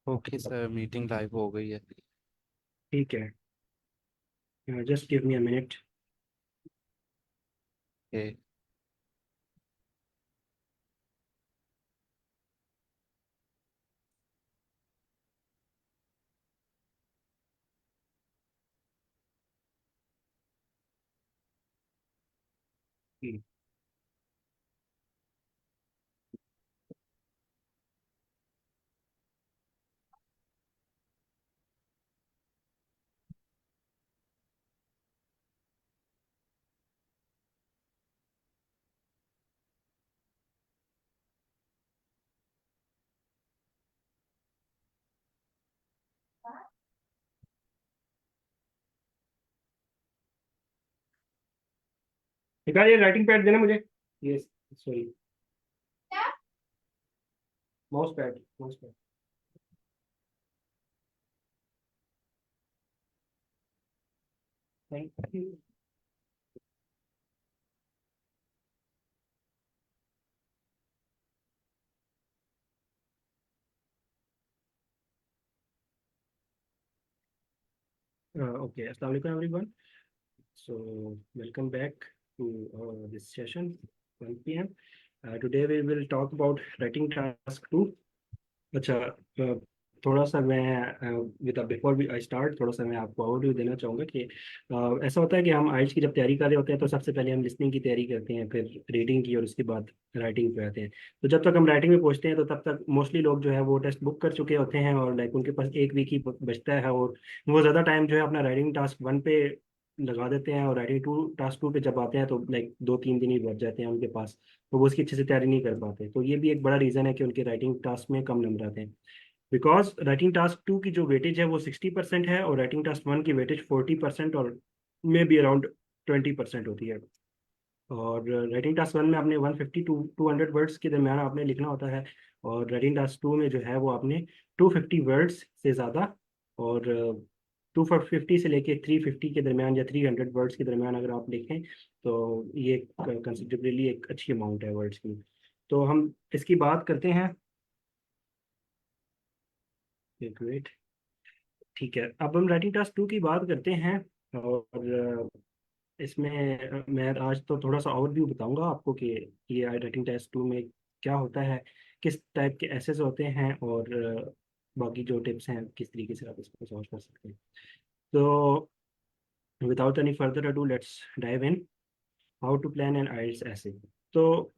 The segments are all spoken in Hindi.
ओके सर, मीटिंग लाइव हो गई है। ठीक है। Just give me a minute. Okay. निकाल ये राइटिंग पैड देना मुझे। Yes. Sorry. Mouse pad. Thank you. Okay, assalamu alaikum everyone. So welcome back to this session 1 p.m. Today we will talk about writing task 2. अच्छा। थोड़ा सा मैं with before we I start थोड़ा सा मैं आपको ओवरव्यू देना चाहूँगा कि ऐसा होता है कि हम आइल्स की जब तैयारी कर रहे होते हैं तो सबसे पहले हम लिसनिंग की तैयारी करते हैं, फिर रीडिंग की, और उसके बाद राइटिंग पे आते हैं। तो जब तक हम राइटिंग में पहुंचते हैं तो तब तक मोस्टली लोग जो है वो टेस्ट बुक कर चुके होते हैं, और लाइक उनके पास एक वीक ही बचता है, और वो ज़्यादा टाइम जो है अपना राइटिंग टास्क 1 पे लगा देते हैं, और राइटिंग टास्क 2 पे जब आते हैं तो लाइक 2-3 दिन ही बच जाते हैं उनके पास। तो वो उसकी अच्छे से तैयारी नहीं कर पाते, तो ये भी एक बड़ा रीज़न है कि उनके राइटिंग टास्क में कम नंबर आते हैं। बिकॉज राइटिंग टास्क 2 की जो वेटेज है वो 60% है, और राइटिंग टास्क 1 की वेटेज 40% और मे बी अराउंड 20% होती है। और राइटिंग टास्क 1 में आपने 150 टू 200 वर्ड्स के दरमियान आपने लिखना होता है, और राइटिंग टास्क 2 में जो है वो आपने 250 वर्ड्स से ज़्यादा, और 250 से लेके 350 के दरमियान या 300 वर्ड्स के दरमियान अगर आप लिखें तो ये कंसिडरेबली एक अच्छी अमाउंट है वर्ड्स की। तो हम इसकी बात करते हैं। ग्रेट। ठीक है, अब हम राइटिंग टास्क 2 की बात करते हैं। और इसमें मैं आज तो थोड़ा सा ओवरव्यू बताऊंगा आपको कि ये राइटिंग टास्क 2 में क्या होता है, किस टाइप के एसेस होते हैं, और बाकी जो टिप्स हैं किस तरीके से आप इसको सॉल्व कर सकते हैं। तो without any further ado let's dive in. How to plan an IELTS essay. तो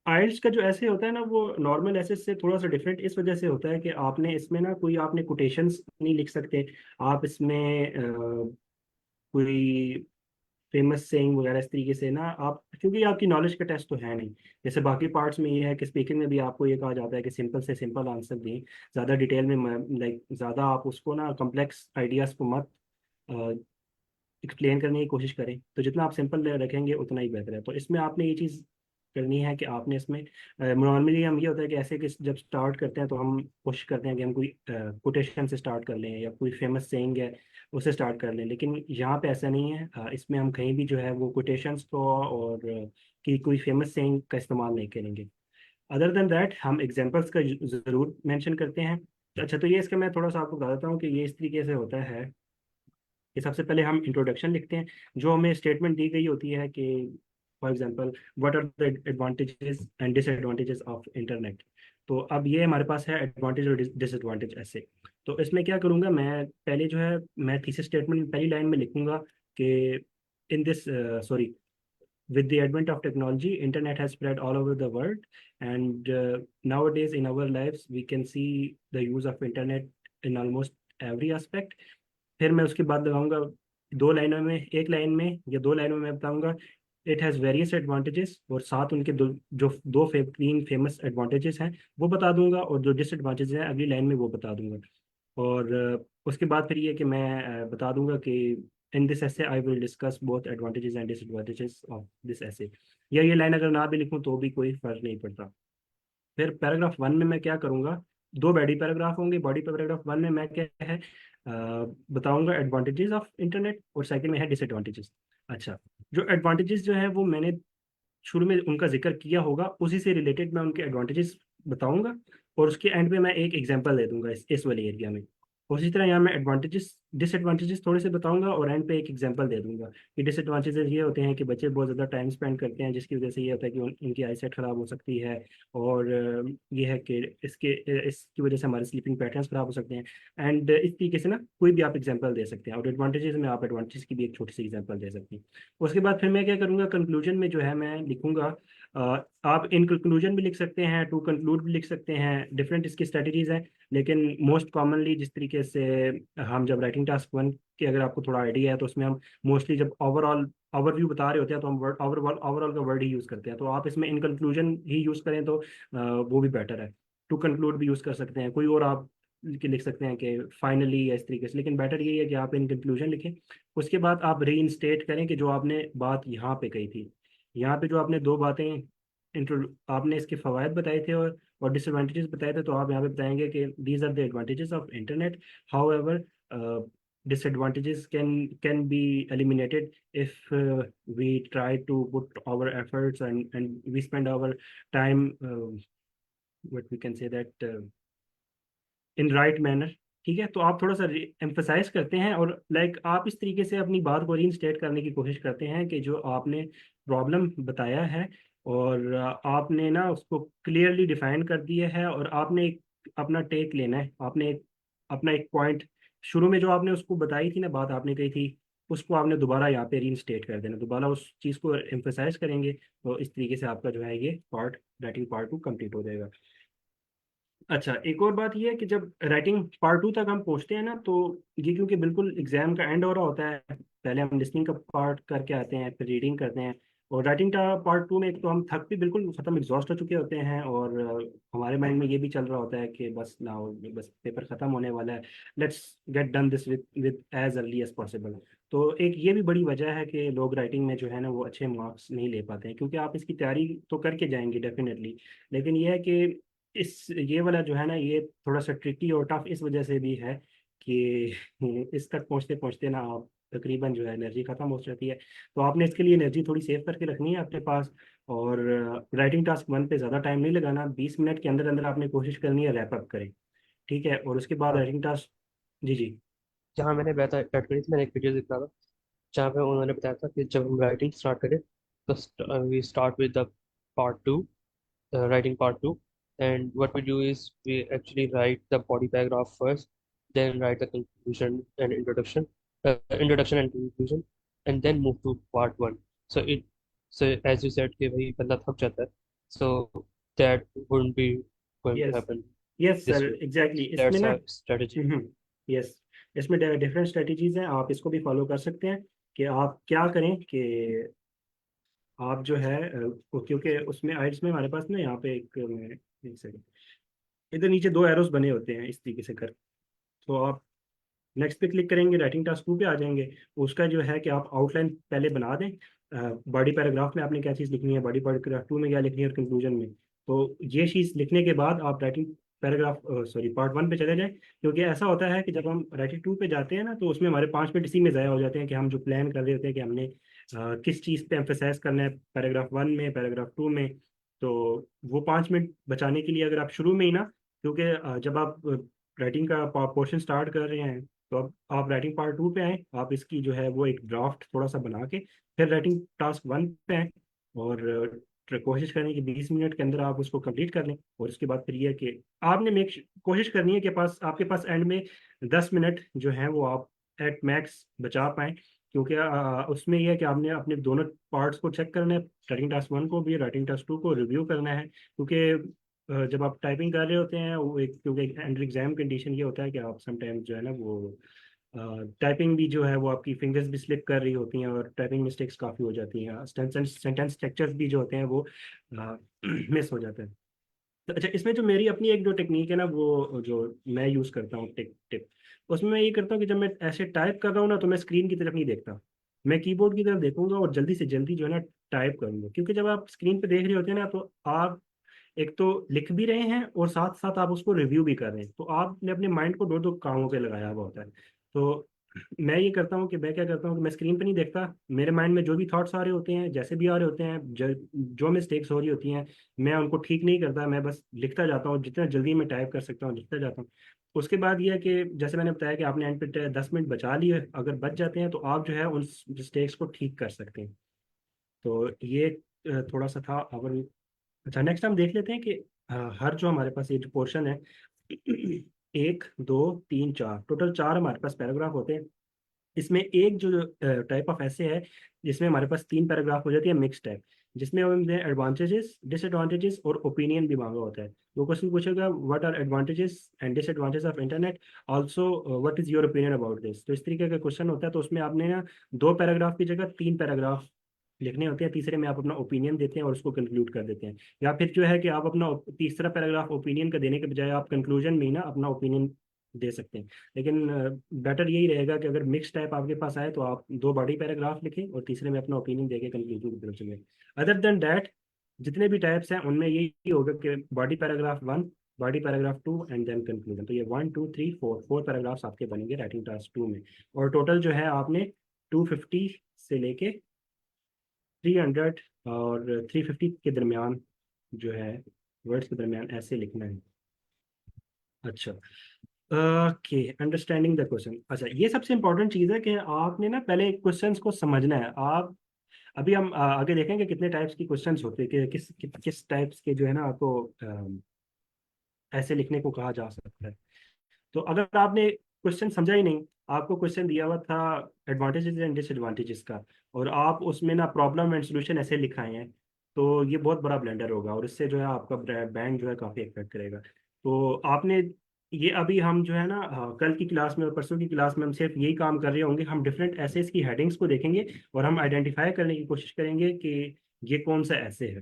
आइल्स का जो ऐसे होता है ना वो नॉर्मल ऐसे से थोड़ा सा डिफरेंट इस वजह से होता है कि आपने इसमें ना कोई आपने कोटेशंस नहीं लिख सकते। आप इसमें कोई फेमस सेइंग वगैरह इस तरीके से ना आप, क्योंकि आपकी नॉलेज का टेस्ट तो है नहीं। जैसे बाकी पार्ट्स में ये है कि स्पीकिंग में भी आपको ये कहा जाता है कि सिंपल से सिंपल आंसर दें, ज़्यादा डिटेल में, लाइक ज़्यादा आप उसको ना कॉम्प्लेक्स आइडियाज़ को मत एक्सप्लेन करने की कोशिश करें। तो जितना आप सिंपल रखेंगे उतना ही बेहतर है। तो इसमें आपने ये चीज़ करनी है कि आपने इसमें नॉर्मली हम ये होता है कि ऐसे कि जब स्टार्ट करते हैं तो हम कोशिश करते हैं कि हम कोई कोटेशन से स्टार्ट कर लें या कोई फेमस सेइंग है उससे स्टार्ट कर लें, लेकिन यहाँ पे ऐसा नहीं है। इसमें हम कहीं भी जो है वो कोटेशंस को और कि कोई फेमस सेइंग का इस्तेमाल नहीं करेंगे। अदर देन दैट हम एग्जांपल्स का ज़रूर मेंशन करते हैं। अच्छा, तो ये इसका मैं थोड़ा सा आपको बता देता हूँ कि ये इस तरीके से होता है कि सबसे पहले हम इंट्रोडक्शन लिखते हैं, जो हमें स्टेटमेंट दी गई होती है कि for example what are the advantages and disadvantages of internet. तो अब ये हमारे पास है एडवांटेज और डिसएडवांटेज ऐसे। तो इसमें क्या करूँगा, मैं पहले जो है मैं थीसिस स्टेटमेंट पहली लाइन में लिखूंगा कि in this sorry, with the advent of technology, internet has spread all over the world, and nowadays in our lives we can see the use of internet in almost every aspect। फिर मैं उसके बाद लगाऊंगा दो लाइनों में, एक लाइन में या दो लाइनों में मैं बताऊंगा इट हैज़ वेरियस एडवांटेजेस, और साथ उनके तीन फेमस एडवांटेजेस हैं वो बता दूंगा, और जो डिसएडवांटेजेस हैं अगली लाइन में वो बता दूंगा। और उसके बाद फिर ये कि मैं बता दूंगा कि इन दिस ऐसे I will discuss both advantages and disadvantages of this ऐसे। या ये लाइन अगर ना भी लिखूं तो भी कोई फर्क नहीं पड़ता। फिर पैराग्राफ 1 में मैं क्या करूंगा, दो बॉडी पैराग्राफ होंगे। बॉडी पैराग्राफ 1 में मैं क्या है बताऊंगा एडवांटेजेस ऑफ इंटरनेट, और सेकंड में है डिसएडवांटेजेस। अच्छा, जो एडवांटेजेस जो है वो मैंने शुरू में उनका जिक्र किया होगा, उसी से रिलेटेड मैं उनके एडवांटेजेस बताऊंगा। और उसके एंड पे मैं एक एग्जांपल दे दूंगा इस वाले एरिया में। उसी तरह यहाँ मैं एडवांटेजेस डिसएडवांटेजेस थोड़े से बताऊंगा और एंड पे एक एग्जांपल दे दूंगा कि डिसएडवांटेजेस ये होते हैं कि बच्चे बहुत ज़्यादा टाइम स्पेंड करते हैं, जिसकी वजह से ये होता है कि उनकी आईसाइट ख़राब हो सकती है। और ये है कि इसकी वजह से हमारे स्लीपिंग पैटर्न्स ख़राब हो सकते हैं। एंड इस तरीके से ना कोई भी आप एग्जांपल दे सकते हैं, और एडवांटेजेस में आप एडवांटेज की भी एक छोटी सी एग्जांपल दे सकते हैं। उसके बाद फिर मैं क्या करूँगा, कंक्लूजन में जो है मैं लिखूंगा। आप इन कंक्लूजन भी लिख सकते हैं, टू कंक्लूड भी लिख सकते हैं, डिफरेंट इसकी स्ट्रेटजीज हैं। लेकिन मोस्ट कॉमनली जिस तरीके से हम जब राइटिंग टास्क वन के, अगर आपको थोड़ा आइडिया है, तो उसमें हम मोस्टली जब ओवरऑल ओवरव्यू बता रहे होते हैं तो हम वर्ड ओवरऑल ओवरऑल का वर्ड ही यूज़ करते हैं। तो आप इसमें इन कंक्लूजन ही यूज़ करें तो वो भी बेटर है। टू कंक्लूड भी यूज़ कर सकते हैं, कोई और आप लिख सकते हैं कि फाइनली या इस तरीके से, लेकिन बेटर यही है कि आप इन कंक्लूजन लिखें। उसके बाद आप री इंस्टेट करें कि जो आपने बात यहाँ पे कही थी, यहाँ पे जो आपने दो बातें आपने इसके फवायद बताए थे और डिसएडवांटेजेस बताए थे, तो आप यहाँ पे बताएंगे कि these are the advantages of internet. However disadvantages can be eliminated if we try to put our efforts and we spend our time, what we can say that, in right manner. ठीक है, तो आप थोड़ा सा एम्फसाइज करते हैं और लाइक आप इस तरीके से अपनी बात को रीइंस्टेट करने की कोशिश करते हैं कि जो आपने प्रॉब्लम बताया है और आपने ना उसको क्लियरली डिफाइन कर दिया है, और आपने एक अपना टेक लेना है, आपने एक अपना एक पॉइंट शुरू में जो आपने उसको बताई थी ना, बात आपने कही थी, उसको आपने दोबारा यहाँ पे रीइंस्टेट कर देना, दोबारा उस चीज़ को एम्फसाइज करेंगे। तो इस तरीके से आपका जो है ये part, writing part two complete हो जाएगा। अच्छा, एक और बात ये है कि जब राइटिंग पार्ट टू तक हम पहुंचते हैं ना, तो ये क्योंकि बिल्कुल एग्जाम का एंड हो रहा होता है, पहले हम लिसनिंग का पार्ट करके आते हैं, फिर रीडिंग करते हैं, और राइटिंग का पार्ट टू में एक तो हम थक भी बिल्कुल खत्म एग्जॉस्ट हो चुके होते हैं, और हमारे माइंड में ये भी चल रहा होता है कि बस ना, बस पेपर खत्म होने वाला है, let's get done this with as early as possible. तो एक ये भी बड़ी वजह है कि लोग राइटिंग में जो है ना वो अच्छे मार्क्स नहीं ले पाते हैं, क्योंकि आप इसकी तैयारी तो करके जाएंगे डेफिनेटली, लेकिन ये है कि इस ये वाला जो है ना ये थोड़ा सा ट्रिकी और टफ इस वजह से भी है कि इस तक पहुंचते पहुंचते ना आप तकरीबन जो है एनर्जी खत्म हो जाती है। तो आपने इसके लिए एनर्जी थोड़ी सेव करके रखनी है अपने पास, और राइटिंग टास्क वन पे ज़्यादा टाइम नहीं लगाना, 20 मिनट के अंदर अंदर आपने कोशिश करनी है रैप अप करें। ठीक है, और उसके बाद हाँ, राइटिंग टास्क। जी जी। जहाँ मैंने बैठ बैठ करी थी, मैंने एक वीडियो देखा था जहाँ पे उन्होंने बताया था कि जब हम राइटिंग स्टार्ट करें तो we start with the part two, writing part two. And what we do is we actually write the body paragraph first, then write the conclusion and introduction and conclusion, and then move to part one. So it, so as you said कि भाई बंदा थक जाता है, so that wouldn't be going to yes, happen yes this sir, way. Exactly इसमें That's ना। a strategy. यस, इसमें डिफरेंट स्ट्रेटजीज हैं, आप इसको भी फॉलो कर सकते हैं कि आप क्या करें कि आप जो है क्योंकि उसमें आइट्स में हमारे पास ना यहाँ पे एक सेकंड, इधर नीचे दो एरोस बने होते हैं इस तरीके से कर, तो आप नेक्स्ट पे क्लिक करेंगे, राइटिंग टास्क टू पे आ जाएंगे। उसका जो है कि आप आउटलाइन पहले बना दें, बॉडी पैराग्राफ में आपने क्या चीज़ लिखनी है, बॉडी पैराग्राफ टू में क्या लिखनी है, और कंक्लूजन में। तो ये चीज़ लिखने के बाद आप writing paragraph sorry part one पे चले जाएं, क्योंकि ऐसा होता है कि जब हम राइटिंग टू पे जाते हैं ना, तो उसमें हमारे 5 मिनट इसी में ज़ाया हो जाते हैं कि हम जो प्लान कर रहे होते हैं कि हमने किस चीज़ पे एम्फेसाइज करना है, पैराग्राफ वन में, पैराग्राफ टू में। तो वो 5 मिनट बचाने के लिए अगर आप शुरू में ही ना, क्योंकि जब आप राइटिंग का पोर्शन स्टार्ट कर रहे हैं, तो अब आप राइटिंग पार्ट टू पे आए, आप इसकी जो है वो एक ड्राफ्ट थोड़ा सा बना के फिर राइटिंग टास्क वन पे आए, और कोशिश करें कि 20 मिनट के अंदर आप उसको कंप्लीट कर लें। और उसके बाद फिर ये है कि आपने कोशिश करनी है कि आपके पास एंड में 10 मिनट जो है वो आप एट मैक्स बचा पाएँ, क्योंकि उसमें यह है कि आपने अपने दोनों पार्ट्स को चेक करना है, राइटिंग टास्क वन को भी, राइटिंग टास्क टू को रिव्यू करना है, क्योंकि जब आप टाइपिंग कर रहे होते हैं वो एक, क्योंकि अंडर एग्जाम कंडीशन ये होता है कि आप समटाइम्स जो है ना वो टाइपिंग भी जो है वो आपकी फिंगर्स भी स्लिप कर रही होती हैं, और टाइपिंग मिस्टेक्स काफ़ी हो जाती हैं, सेंटेंस स्ट्रक्चर्स भी जो होते हैं वो मिस हो जाते हैं। तो अच्छा, इसमें जो मेरी अपनी एक जो टेक्निक है ना, वो जो मैं यूज़ करता हूँ टिप टिप, उसमें मैं ये करता हूँ कि जब मैं ऐसे टाइप कर रहा हूँ ना, तो मैं स्क्रीन की तरफ नहीं देखता, मैं कीबोर्ड की तरफ देखूंगा और जल्दी से जल्दी जो है ना टाइप करूंगा, क्योंकि जब आप स्क्रीन पे देख रहे होते हैं ना, तो आप एक तो लिख भी रहे हैं और साथ साथ आप उसको रिव्यू भी कर रहे हैं, तो आपने अपने माइंड को दो दो कामों पे लगाया हुआ होता है। तो मैं ये करता हूँ कि मैं क्या करता हूँ कि मैं स्क्रीन पे नहीं देखता, मेरे माइंड में जो भी थॉट्स आ रहे होते हैं, जैसे भी आ रहे होते हैं, जो मिस्टेक्स हो रही होती हैं, मैं उनको ठीक नहीं करता, मैं बस लिखता जाता हूँ, जितना जल्दी मैं टाइप कर सकता हूँ लिखता जाता हूँ। उसके बाद ये है कि जैसे मैंने बताया कि आपने एंड पे 10 मिनट बचा लिए, अगर बच जाते हैं तो आप जो है उन मिस्टेक्स को ठीक कर सकते हैं। तो ये थोड़ा सा था। अगर अच्छा, नेक्स्ट हम देख लेते हैं कि हर जो हमारे पास ये जो पोर्शन है, 1 2 3 4, टोटल 4 हमारे पास पैराग्राफ होते हैं। इसमें एक जो टाइप ऑफ ऐसे है जिसमें हमारे पास 3 पैराग्राफ हो जाती है, मिक्स टाइप, जिसमें हमने एडवांटेजेस डिसएडवांटेजेस और ओपिनियन भी मांगा होता है। वो क्वेश्चन पूछेगा what are advantages and disadvantages of internet, also what is your opinion about this. तो इस तरीके का क्वेश्चन होता है, तो उसमें आपने ना 2 पैराग्राफ की जगह 3 पैराग्राफ लिखने होते हैं, तीसरे में आप अपना ओपिनियन देते हैं और उसको कंक्लूड कर देते हैं। या फिर जो है कि आप अपना तीसरा पैराग्राफ ओपिनियन का देने के बजाय आप कंक्लूजन में ही ना अपना ओपिनियन दे सकते हैं। लेकिन बेटर यही रहेगा कि अगर मिक्स टाइप आपके पास आए तो आप 2 बॉडी पैराग्राफ लिखें और तीसरे में अपना ओपिनियन देके कंक्लूजन की तरफ चले। अदर देन डैट जितने भी टाइप्स हैं उनमें यही होगा कि body paragraph 1, body paragraph 2 and then conclusion. तो ये 1 2 3 4 पैराग्राफ्स आपके बनेंगे राइटिंग टास्क 2 में। और टोटल जो है आपने 250 से लेके 300 और 350 के दरमियान जो है, वर्ड्स के दरमियान ऐसे लिखना है। अच्छा, ओके, अंडरस्टैंडिंग द क्वेश्चन। अच्छा, ये सबसे इंपॉर्टेंट चीज़ है कि आपने ना पहले क्वेश्चंस को समझना है। आप अभी हम आगे देखेंगे कितने टाइप्स की क्वेश्चंस होते हैं, कि किस टाइप्स के जो है ना आपको ऐसे लिखने को कहा जा सकता है। तो अगर आपने क्वेश्चन समझा ही नहीं, आपको क्वेश्चन दिया हुआ था एडवांटेजेस एंड डिसएडवांटेजेस का, और आप उसमें ना प्रॉब्लम एंड सॉल्यूशन ऐसे लिखाए हैं, तो ये बहुत बड़ा ब्लेंडर होगा और इससे जो है आपका बैंड जो है काफ़ी इफेक्ट करेगा। तो आपने ये अभी हम जो है ना कल की क्लास में और परसों की क्लास में हम सिर्फ यही काम कर रहे होंगे, हम डिफरेंट एसेस की हेडिंग्स को देखेंगे और हम आइडेंटिफाई करने की कोशिश करेंगे कि ये कौन सा ऐसे है।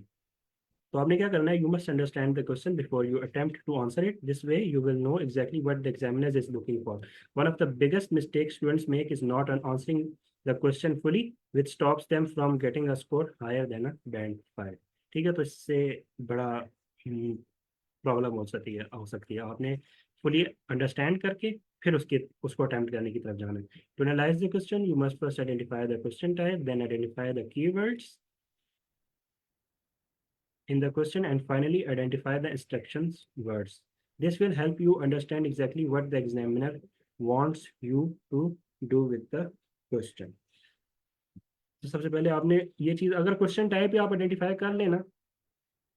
तो आपने क्या करना है, you must understand the question before you attempt to answer it, this way you will know exactly what the examiner is looking for. One of the biggest mistake students make is not on answering the question fully, which stops them from getting a score higher than a band 5। ठीक है, तो इससे बड़ा प्रॉब्लम हो सकती है। आपने फुली अंडरस्टैंड करके फिर उसको अटेम्प्ट करने की तरफ जाना है। To analyse the question you must first identify the question type, then identify the keywords in the question, and finally identify the instructions words. This will help you understand exactly what the examiner wants you to do with the question. तो सबसे पहले आपने ये चीज़, अगर क्वेश्चन टाइप ही आप आइडेंटिफाई कर लेना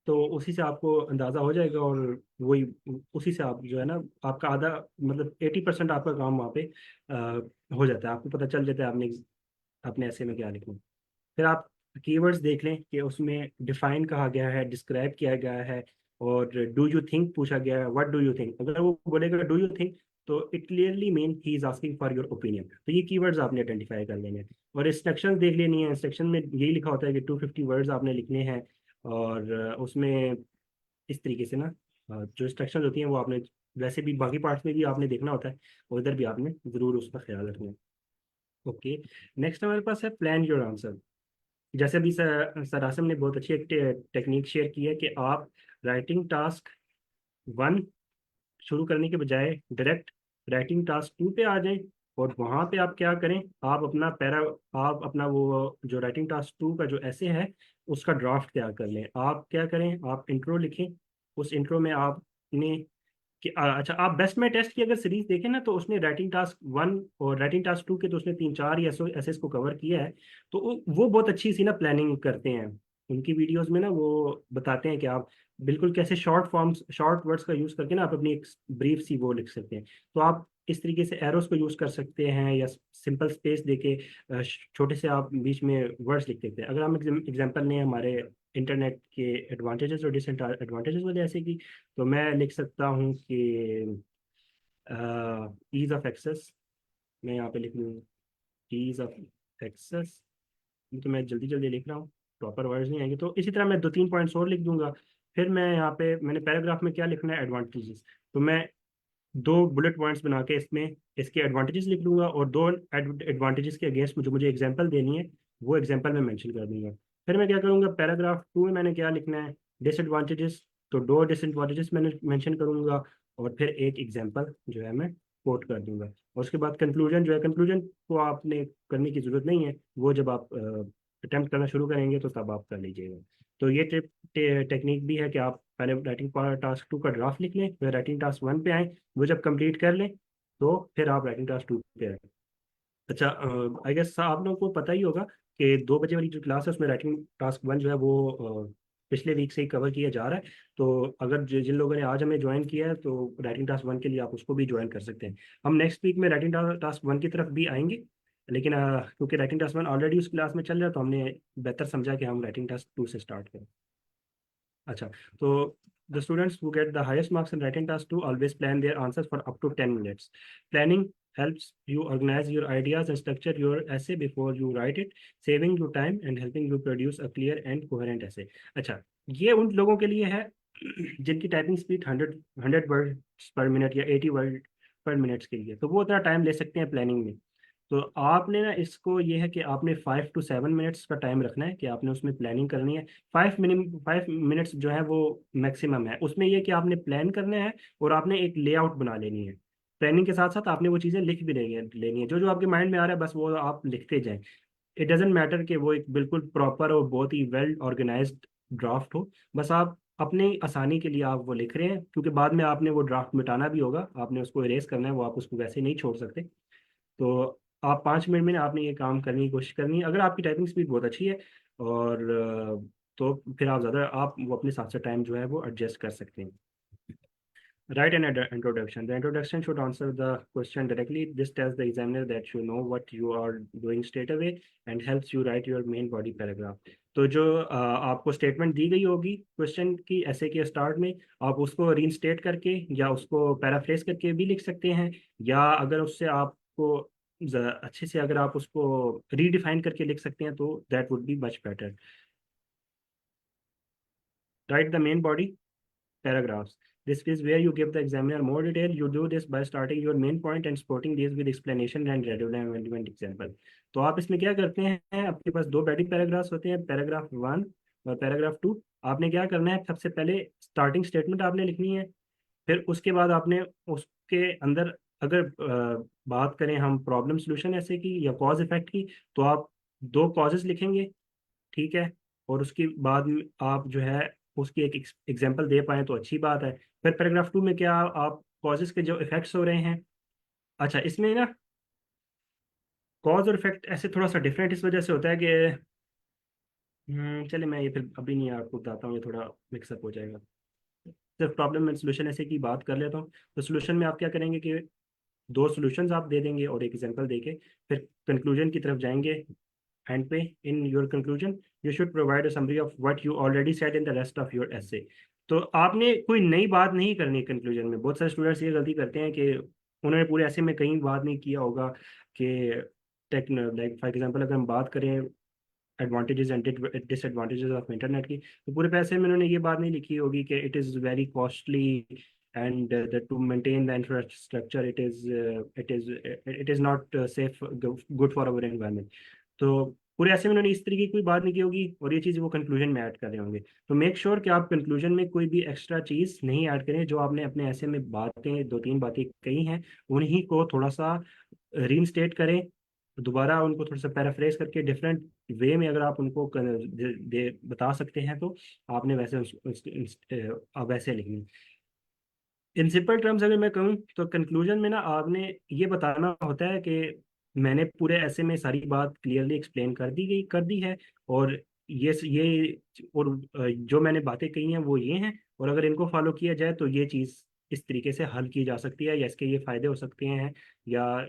तो उसी से आपको अंदाज़ा हो जाएगा, और वही उसी से आप जो है ना आपका आधा मतलब 80% आपका काम वहाँ पे हो जाता है, आपको पता चल जाता है आपने अपने ऐसे में क्या लिखना। फिर आप कीवर्ड्स देख लें कि उसमें डिफाइन कहा गया है, डिस्क्राइब किया गया है, और डू यू थिंक पूछा गया है, व्हाट डू यू थिंक। अगर वो बोलेगा डू यू थिंक तो it clearly mean he is asking for your opinion. तो ये कीवर्ड्स आपने आइडेंटिफाई कर लेने हैं। और इंस्ट्रक्शंस देख लेनी है, इंस्ट्रक्शन में यही लिखा होता है कि 250 वर्ड्स आपने लिखने हैं, और उसमें इस तरीके से ना जो इंस्ट्रक्शंस होती हैं वो आपने, वैसे भी बाकी पार्ट्स में भी आपने देखना होता है, और इधर भी आपने ज़रूर उसका ख्याल रखना है। ओके, नेक्स्ट हमारे पास है प्लान योर आंसर। जैसे भी सर आसिम ने बहुत अच्छी एक टेक्निक शेयर की है कि आप राइटिंग टास्क 1 शुरू करने के बजाय डायरेक्ट राइटिंग टास्क 2 पे आ जाएं, और वहाँ पे आप क्या करें, आप अपना वो जो राइटिंग टास्क 2 का जो ऐसे है उसका ड्राफ्ट तैयार कर लें। आप क्या करें, आप इंट्रो लिखें, उस इंट्रो में आपने कि अच्छा, आप बेस्ट में टेस्ट की अगर सीरीज देखें ना, तो उसने राइटिंग टास्क 1 और राइटिंग टास्क 2 के तो उसने 3 4 ही ऐसे इसको कवर किया है। तो वो बहुत अच्छी सी ना प्लानिंग करते हैं। उनकी वीडियोस में ना वो बताते हैं कि आप बिल्कुल कैसे शॉर्ट वर्ड्स का यूज करके ना आप अपनी एक ब्रीफ सी वो लिख सकते हैं। तो आप इस तरीके से एरोस को यूज कर सकते हैं, या सिंपल स्पेस देके छोटे से आप बीच में वर्ड्स लिख सकते हैं। अगर हम एग्जांपल लें हमारे इंटरनेट के एडवांटेजेस और डिसएडवांटेजेस वाले ऐसे की, तो मैं लिख सकता हूँ कि ईज ऑफ एक्सेस, मैं यहाँ पे लिख लूँ ईज ऑफ एक्सेस। तो मैं जल्दी जल्दी लिख रहा हूँ, प्रॉपर वर्ड्स नहीं आएंगे, तो इसी तरह मैं 2 3 पॉइंट्स और लिख दूंगा। फिर मैं यहाँ पे मैंने पैराग्राफ में क्या लिखना है, एडवांटेजेस, तो मैं 2 बुलेट पॉइंट्स बना के इसमें इसके एडवांटेजेस लिख दूंगा, और 2 एडवांटेजेस के अगेंस्ट मुझे एग्जाम्पल देनी है, वो एग्जाम्पल मैं मेंशन कर दूंगा। फिर मैं क्या करूँगा, पैराग्राफ 2 में मैंने क्या लिखना है, डिसएडवांटेजेस, तो 2 डिसएडवांटेजेस मैंने मेंशन करूंगा, और फिर एक एग्जाम्पल जो है मैं कोट कर दूंगा। और उसके बाद कंक्लूजन जो है, कंक्लूजन को आपने करने की ज़रूरत नहीं है, वो जब आप अटेम्प्ट करना शुरू करेंगे तो तब आप कर लीजिएगा। तो ये टेक्निक भी है कि आप पहले राइटिंग टास्क 2 का ड्राफ्ट लिख लें, फिर राइटिंग टास्क 1 पे आए, वो जब कंप्लीट कर लें तो फिर आप राइटिंग टास्क 2 पे आए। अच्छा, आई गेस आप लोगों को पता ही होगा कि 2 बजे वाली जो क्लास है उसमें राइटिंग टास्क 1 जो है वो पिछले वीक से ही कवर किया जा रहा है। तो अगर जिन लोगों ने आज हमें ज्वाइन किया है तो राइटिंग टास्क 1 के लिए आप उसको भी ज्वाइन कर सकते हैं। हम नेक्स्ट वीक में राइटिंग टास्क 1 की तरफ भी आएंगे, लेकिन क्योंकि राइटिंग टास्क 1 ऑलरेडी उस क्लास में चल रहा है तो हमने बेहतर समझा कि हम राइटिंग टास्क 2 से स्टार्ट करें। अच्छा, तो the students who get the highest marks in writing task 2 always plan their answers for up to 10 minutes. Planning helps you organize your ideas and structure your essay before you write it, saving you time and helping you produce a clear and coherent essay. अच्छा, ये उन लोगों के लिए है जिनकी टाइपिंग स्पीड 100 वर्ड्स पर मिनट या 80 वर्ड पर मिनट के लिए, तो वो उतना टाइम ले सकते हैं प्लानिंग में। तो आपने ना इसको ये है कि आपने 5 to 7 मिनट्स का टाइम रखना है कि आपने उसमें प्लानिंग करनी है। 5 मिनट्स जो है वो मैक्सिमम है, उसमें ये कि आपने प्लान करना है और आपने एक लेआउट बना लेनी है। प्लानिंग के साथ साथ आपने वो चीज़ें लिख भी लेनी है, जो जो आपके माइंड में आ रहा है बस वो आप लिखते जाएं। इट डजेंट मैटर कि वो एक बिल्कुल प्रॉपर और बहुत ही वेल ऑर्गेनाइज्ड ड्राफ्ट हो, बस आप अपनी आसानी के लिए आप वो लिख रहे हैं, क्योंकि बाद में आपने वो ड्राफ्ट मिटाना भी होगा, आपने उसको इरेज करना है, वो आप उसको वैसे नहीं छोड़ सकते। तो आप 5 मिनट में आपने ये काम करने की कोशिश करनी है। अगर आपकी टाइपिंग स्पीड बहुत अच्छी है और तो फिर आप ज़्यादा आप वो अपने हिसाब से टाइम जो है वो एडजस्ट कर सकते हैं। Write an introduction. The introduction should answer the question directly. This tells the examiner that you know what you are doing straight away and helps you write your main body paragraph. तो जो आपको स्टेटमेंट दी गई होगी क्वेश्चन की ऐसे के स्टार्ट में, आप उसको रीइंस्टेट करके या उसको पैराफ्रेज करके भी लिख सकते हैं, या अगर उससे आपको अच्छे से अगर आप उसको रीडिफाइन करके लिख सकते हैं तो that would be much better. Right the main body paragraphs. This is where you give the examiner more detail. You do this by starting your main point and supporting these with explanation and relevant example. तो आप इसमें क्या करते हैं, आपके पास 2 पैराग्राफ्स होते हैं, पैराग्राफ 1 और पैराग्राफ 2। आपने क्या करना है, सबसे पहले स्टार्टिंग स्टेटमेंट आपने लिखनी है, फिर उसके बाद आपने उसके अंदर अगर बात करें हम प्रॉब्लम सोल्यूशन ऐसे की या कॉज इफेक्ट की, तो आप 2 कॉजेस लिखेंगे, ठीक है, और उसके बाद में आप जो है उसकी एक एग्जांपल दे पाए तो अच्छी बात है। फिर पैराग्राफ 2 में क्या आप कॉजेस के जो इफेक्ट्स हो रहे हैं, अच्छा इसमें ना कॉज और इफेक्ट ऐसे थोड़ा सा डिफरेंट इस वजह से होता है कि चले मैं ये फिर अभी नहीं आपको बताता हूँ, ये थोड़ा मिक्सअप हो जाएगा। सिर्फ प्रॉब्लम एंड सोल्यूशन ऐसे की बात कर लेता हूँ। तो सोल्यूशन में आप क्या करेंगे कि 2 सॉल्यूशंस आप दे देंगे और एक एग्जांपल देके फिर कंक्लूजन की तरफ जाएंगे। एंड पे in your conclusion you should provide a summary of what you already said in the rest of your एसे। तो आपने कोई नई बात नहीं करनी कंक्लूजन में। बहुत सारे स्टूडेंट्स ये गलती करते हैं कि उन्होंने पूरे ऐसे में कहीं बात नहीं किया होगा कि लाइक फॉर एग्जांपल अगर हम बात करें advantages and disadvantages of internet की, तो पूरे पैसे में उन्होंने ये बात नहीं लिखी होगी कि it is very costly and that to maintain the infrastructure it is not safe good for our environment। तो पूरे ऐसे में उन्होंने इस तरीके की कोई बात नहीं की होगी और ये चीज़ वो कंक्लूजन में ऐड कर रहे होंगे। तो मेक श्योर कि आप कंक्लूजन में कोई भी एक्स्ट्रा चीज़ नहीं ऐड करें। जो आपने अपने ऐसे में बातें 2-3 बातें कही हैं उन्हीं को थोड़ा सा रीइंस्टेट करें, दोबारा उनको थोड़ा सा पैराफ्रेज करके डिफरेंट वे में अगर आप उनको बता सकते हैं तो आपने वैसे वैसे लिखनी। इन सिंपल टर्म्स अगर मैं कहूँ तो कंक्लूजन में ना आपने ये बताना होता है कि मैंने पूरे ऐसे में सारी बात क्लियरली एक्सप्लेन कर दी है, और ये और जो मैंने बातें कही हैं वो ये हैं, और अगर इनको फॉलो किया जाए तो ये चीज़ इस तरीके से हल की जा सकती है, या इसके ये फ़ायदे हो सकते हैं, या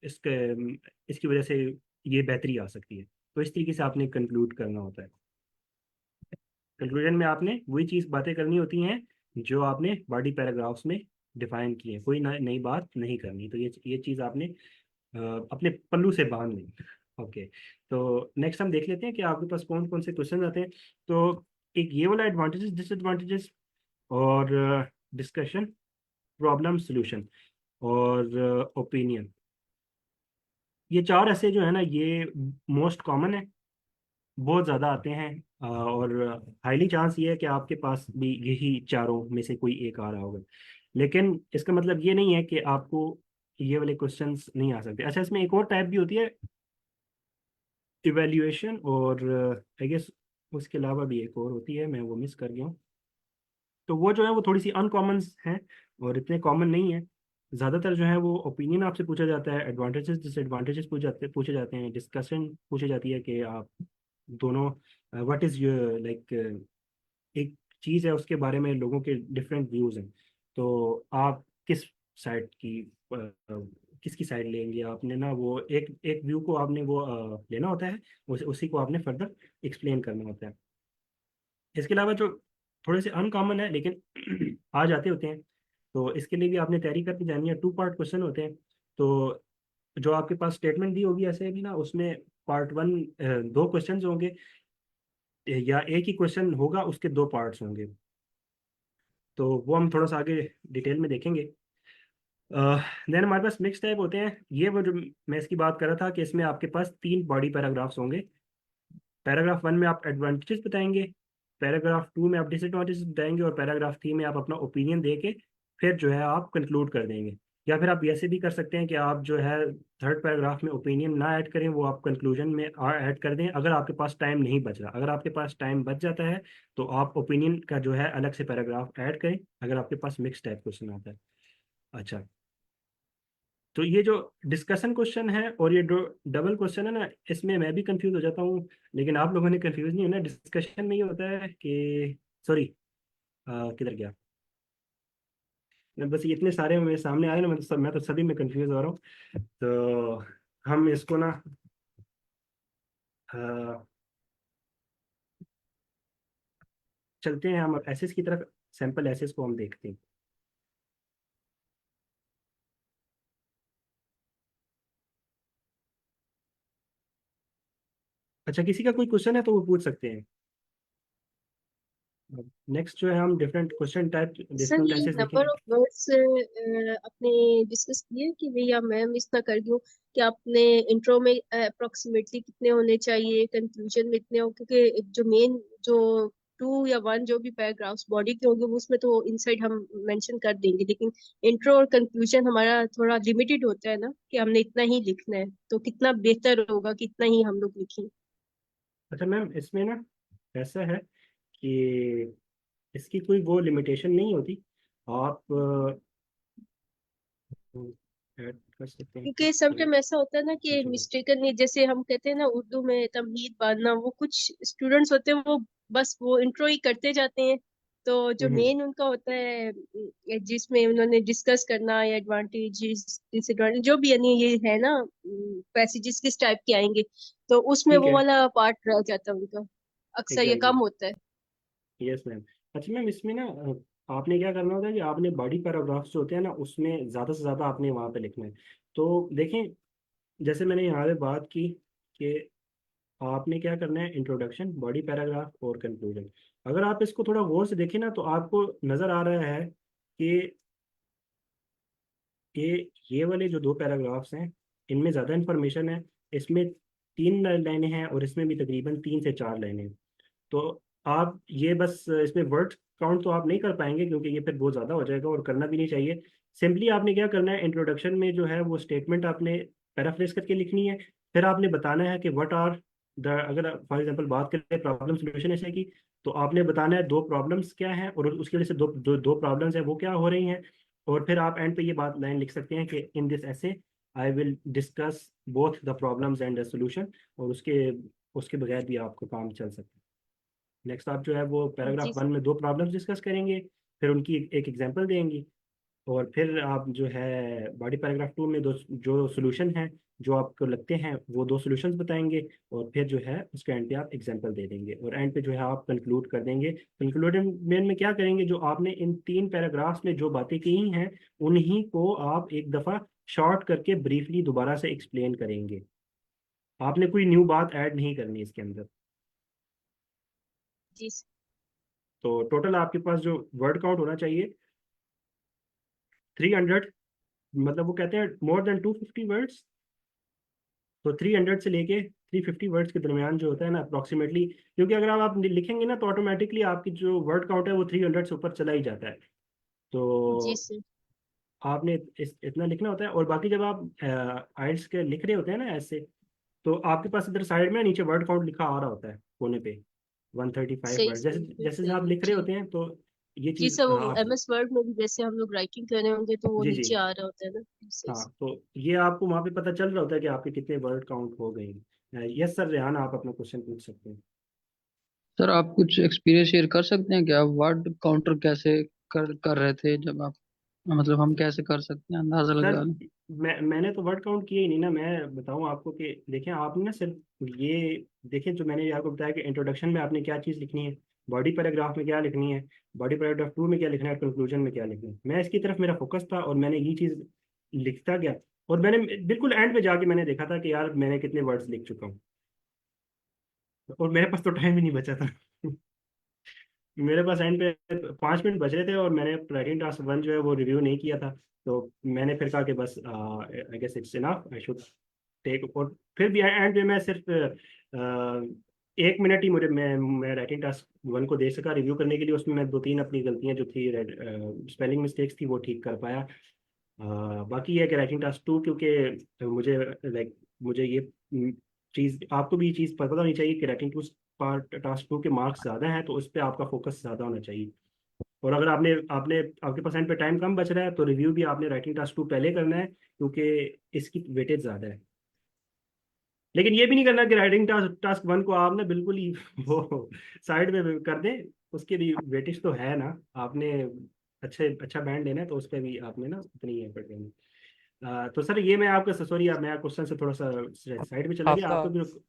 इसके इसकी वजह से ये बेहतरी आ सकती है। तो इस तरीके से आपने कंक्लूड करना होता है। कंक्लूजन में आपने वही चीज़ बातें करनी होती हैं जो आपने बॉडी पैराग्राफ्स में डिफाइन की है, कोई नई बात नहीं करनी। तो ये चीज़ आपने अपने पल्लू से बांध ली। ओके, तो नेक्स्ट हम देख लेते हैं कि आपके पास कौन कौन से क्वेश्चन आते हैं। तो एक ये वाला एडवांटेजेस डिसएडवांटेजेस और डिस्कशन, प्रॉब्लम सॉल्यूशन और ओपिनियन, ये 4 ऐसे जो है ना ये मोस्ट कॉमन है, बहुत ज़्यादा आते हैं, और हाईली चांस ये है कि आपके पास भी यही चारों में से कोई एक आ रहा होगा। लेकिन इसका मतलब ये नहीं है कि आपको ये वाले क्वेश्चंस नहीं आ सकते। अच्छा, इसमें एक और टाइप भी होती है, इवेल्युएशन, और आई गेस उसके अलावा भी एक और होती है, मैं वो मिस कर गया हूँ। तो वो जो है वो थोड़ी सी अनकॉमन हैं और इतने कॉमन नहीं है। ज़्यादातर जो है वो ओपिनियन आपसे पूछा जाता है, एडवांटेजेस डिसएडवांटेजेस पूछे जाते हैं, डिस्कशन पूछी जाती है कि आप दोनों व्हाट इज़ योर लाइक, एक चीज़ है उसके बारे में लोगों के डिफरेंट व्यूज़ हैं, तो आप किस साइड की किसकी साइड लेंगे आपने ना, वो एक एक व्यू को आपने वो लेना होता है, उसी को आपने फर्दर एक्सप्लेन करना होता है। इसके अलावा जो थोड़े से अनकॉमन है लेकिन आ जाते होते हैं, तो इसके लिए भी आपने तैयारी करके जानी है। 2 पार्ट क्वेश्चन होते हैं, तो जो आपके पास स्टेटमेंट दी होगी ऐसे भी ना, उसमें पार्ट 1 2 क्वेश्चन होंगे, या एक ही क्वेश्चन होगा उसके 2 पार्ट्स होंगे, तो वो हम थोड़ा सा आगे डिटेल में देखेंगे। देन हमारे पास मिक्स टाइप होते हैं, ये वो जो मैं इसकी बात कर रहा था कि इसमें आपके पास 3 बॉडी पैराग्राफ्स होंगे। पैराग्राफ 1 में आप एडवांटेजेस बताएंगे, पैराग्राफ 2 में आप डिसएडवांटेजेस बताएंगे, और पैराग्राफ 3 में आप अपना ओपिनियन दे के फिर जो है आप कंक्लूड कर देंगे। या फिर आप ऐसे भी कर सकते हैं कि आप जो है थर्ड पैराग्राफ में ओपिनियन ना ऐड करें, वो आप कंक्लूजन में ऐड कर दें, अगर आपके पास टाइम नहीं बच रहा। अगर आपके पास टाइम बच जाता है तो आप ओपिनियन का जो है अलग से पैराग्राफ ऐड करें, अगर आपके पास मिक्स टाइप क्वेश्चन आता है। अच्छा, तो ये जो डिस्कशन क्वेश्चन है और ये जो डबल क्वेश्चन है ना, इसमें मैं भी कंफ्यूज हो जाता हूँ, लेकिन आप लोगों ने कंफ्यूज नहीं होना। डिस्कशन में ये होता है कि सॉरी, किधर गया बस, ये इतने सारे मेरे सामने आए ना, मैं तो सभी में कंफ्यूज हो रहा हूँ। तो हम इसको ना अ, चलते हैं हम एसेस की तरफ, सैंपल एसेस को हम देखते हैं। अच्छा, किसी का कोई क्वेश्चन है तो वो पूछ सकते हैं। नेक्स्ट जो है हम different question type, sir different ये एसेस नंबर देखेंगे। ऑफ वर्ड्स आपने डिस्कस किए कि भैया मैं मिस ना कर दूं, कि आपने इंट्रो में अप्रोक्सीमेटली कितने होने चाहिए, कंक्लूजन में इतने हो, क्योंकि जो मेन जो 2 या 1 जो भी पैराग्राफ्स बॉडी के होंगे वो उसमें तो इनसाइड हम मेंशन कर देंगे, लेकिन इंट्रो और कंक्लूजन हमारा थोड़ा लिमिटेड होता है ना, कि हमने इतना ही लिखना है, तो कितना बेहतर होगा कि इतना ही हम लोग लिखें। अच्छा मैम, इसमें ना ऐसा है कि इसकी कोई वो लिमिटेशन नहीं होती, आप ऐड कर सकते हैं। क्योंकि समटाइम ऐसा होता है ना कि मिस्टेकनली, जैसे हम कहते हैं ना उर्दू में तमहीद बांधना, वो कुछ स्टूडेंट्स होते हैं वो बस वो इंट्रो ही करते जाते हैं, तो जो हम्म, मेन उनका होता है जिसमें उन्होंने डिस्कस करना या एडवांटेजेस डिसएडवांटेज जो भी, यानी ये है ना पैसेजेस किस टाइप के आएंगे, तो उसमें ठीक वो है। वाला पार्ट रह जाता है उनका, अक्सर ये एग्जैक्टली, कम होता है। Yes ma'am. अच्छा मैम, इसमें ना आपने क्या करना होता है कि आपने बॉडी पैराग्राफ्स जो होते हैं ना, उसमें ज़्यादा से ज़्यादा आपने वहाँ पे लिखना है। तो देखें, जैसे मैंने यहाँ पे बात की कि आपने क्या करना है, इंट्रोडक्शन, बॉडी पैराग्राफ और कंक्लूजन। अगर आप इसको थोड़ा गौर से देखें ना, तो आपको नज़र आ रहा है कि ये वाले जो 2 पैराग्राफ्स हैं, इनमें ज़्यादा इंफॉर्मेशन है। इसमें 3 लाइनें हैं और इसमें भी तकरीबन 3 से 4 लाइनें हैं। तो आप ये बस इसमें वर्ड काउंट तो आप नहीं कर पाएंगे, क्योंकि ये फिर बहुत ज़्यादा हो जाएगा और करना भी नहीं चाहिए। सिंपली आपने क्या करना है, इंट्रोडक्शन में जो है वो स्टेटमेंट आपने पैराफ्रेज करके लिखनी है। फिर आपने बताना है कि व्हाट आर द, अगर फॉर एग्जांपल बात करें प्रॉब्लम सॉल्यूशन ऐसे की, तो आपने बताना है 2 प्रॉब्लम्स क्या हैं और उसकी वजह से दो प्रॉब्लम्स है वो क्या हो रही हैं। और फिर आप एंड पे ये बात लाइन लिख सकते हैं कि इन दिस ऐसे I will discuss both the problems and the solution, और उसके उसके बगैर भी आपको काम चल सकता है। नेक्स्ट आप जो है वो जी पैराग्राफ 1 में 2 प्रॉब्लम्स डिस्कस करेंगे, फिर उनकी एक एग्जांपल देंगी, और फिर आप जो है बॉडी पैराग्राफ 2 में दो जो सोल्यूशन है जो आपको लगते हैं वो 2 सॉल्यूशंस बताएंगे, और फिर जो है उसके एंड पे आप एग्जांपल दे देंगे, और एंड पे जो है आप कंक्लूड कर देंगे। कंक्लूजन में क्या करेंगे, जो आपने इन 3 पैराग्राफ्स में जो बातें की हैं उन्हीं को आप एक दफ़ा शॉर्ट करके ब्रीफली दोबारा से एक्सप्लेन करेंगे। आपने कोई न्यू बात ऐड नहीं करनी इसके अंदर। जी। तो टोटल आपके पास जो वर्ड काउंट होना चाहिए 300, मतलब वो कहते हैं मोर देन 250 वर्ड्स, तो 300 से लेके 350 वर्ड्स के दरमियान जो होता है ना अप्रोक्सीमेटली, क्योंकि अगर आप लिखेंगे ना तो ऑटोमेटिकली आपकी जो वर्ड काउंट है वो 300 से ऊपर चला ही जाता है। तो जी सर। आपने इतना लिखना होता है। और बाकी जब आप आइल्स के लिख रहे होते हैं ना ऐसे, तो आपके पास इधर साइड में नीचे वर्ड काउंट लिखा आ रहा होता है कोने पे, 135 सही वर्ड, जैसे सही फिर जैसे जैसे आप सही लिख रहे जी। होते हैं तो ये जी चीज़ सर, वो आप। MS वर्ड में भी जैसे हम लोग राइटिंग कर रहे होंगे तो वो जी जी। नीचे आ रहा होता है ना। सही हाँ, सही। तो ये आपको वहाँ पे पता चल रहा होता है कि आपके कितने वर्ड काउंट हो गए हैं। यस सर, रेहान आप अपना क्वेश्चन पूछ सकते हैं। सर आप कुछ एक्सपीरियंस शेयर कर सकते हैं क्या? वर्ड काउंटर कैसे कर रहे थे जब आप, मतलब हम कैसे कर सकते हैं अंदाजा सर लगा लें? मैंने तो वर्ड काउंट किया ही नहीं ना। मैं बताऊं आपको कि देखें, आपने ना सिर्फ ये देखें जो मैंने आपको बताया कि इंट्रोडक्शन में आपने क्या चीज़ लिखनी है, बॉडी पैराग्राफ में क्या लिखनी है, बॉडी पैराग्राफ 2 में क्या लिखना है, कंक्लूजन में क्या लिखना है। मैं इसकी तरफ मेरा फोकस था और मैंने ये चीज़ लिखता गया। और मैंने बिल्कुल एंड पे जाके मैंने देखा था कि यार मैंने कितने वर्ड्स लिख चुका हूँ, और मेरे पास तो टाइम ही नहीं बचा था। मेरे पास एंड पे 5 मिनट बच रहे थे और मैंने राइटिंग टास्क 1 जो है वो रिव्यू नहीं किया था। तो मैंने फिर कहा कि बस I guess it's enough, I should take. और फिर भी एंड पे मैं सिर्फ 1 मिनट ही मुझे मैं राइटिंग टास्क 1 को दे सका रिव्यू करने के लिए। उसमें मैं 2-3 अपनी गलतियां जो थी, स्पेलिंग मिस्टेक्स थी, वो ठीक कर पाया। बाकी ये है कि राइटिंग टास्क 2, क्योंकि मुझे लाइक मुझे ये चीज़, आपको भी ये चीज़ पता होनी चाहिए कि राइटिंग टास्क 2 के मार्क्स ज़्यादा हैं, तो उस पर आपका फोकस ज़्यादा होना चाहिए। और अगर आपने आपने आपके पास एंड पे टाइम कम बच रहा है तो रिव्यू भी आपने राइटिंग टास्क 2 पहले करना है, क्योंकि इसकी वेटेज ज़्यादा है। लेकिन ये भी नहीं करना कि राइटिंग टास्क टास्क 1 को आप ना बिल्कुल ही वो साइड में कर दें। उसके भी वेटेज तो है ना, आपने अच्छा बैंड लेना है तो उस पर भी आपने ना उतनी एफर्ट देनी। तो सर ये मैं आपका सॉरी, मैं क्वेश्चन से थोड़ा सा साइड में चला गया। आपका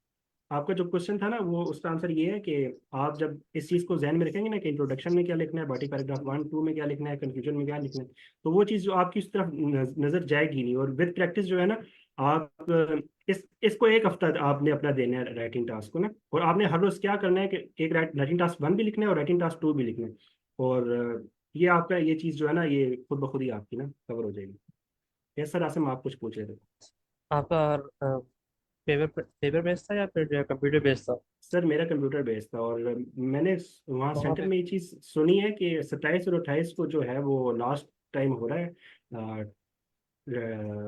आपका जो क्वेश्चन था ना, वो उसका आंसर ये है कि आप जब इस चीज़ को जहन में रखेंगे ना कि इंट्रोडक्शन में क्या लिखना है, बॉडी पैराग्राफ 1-2 में क्या लिखना है, कंक्लूजन में क्या लिखना है, तो वो चीज़ जो आपकी उस तरफ नज़र जाएगी नहीं। और विद प्रैक्टिस जो है ना, आप इसको एक हफ्ता आपने अपना देना है राइटिंग टास्क को ना। और आपने हर रोज़ क्या करना है कि एक राइटिंग टास्क 1 भी लिखना है और राइटिंग टास्क 2 भी लिखना है। और ये आपका ये चीज़ जो है ना, ये खुद ब खुद ही आपकी ना कवर हो जाएगी। यस सर, आसिम आप कुछ पूछ रहे थे। आपका पेपर बेस्ड था या फिर कंप्यूटर बेस्ड था? सर मेरा कंप्यूटर बेस्ड था, और मैंने वहाँ वहाँ सेंटर पे में ये चीज़ सुनी है कि 27 और 28 को जो है वो लास्ट टाइम हो रहा है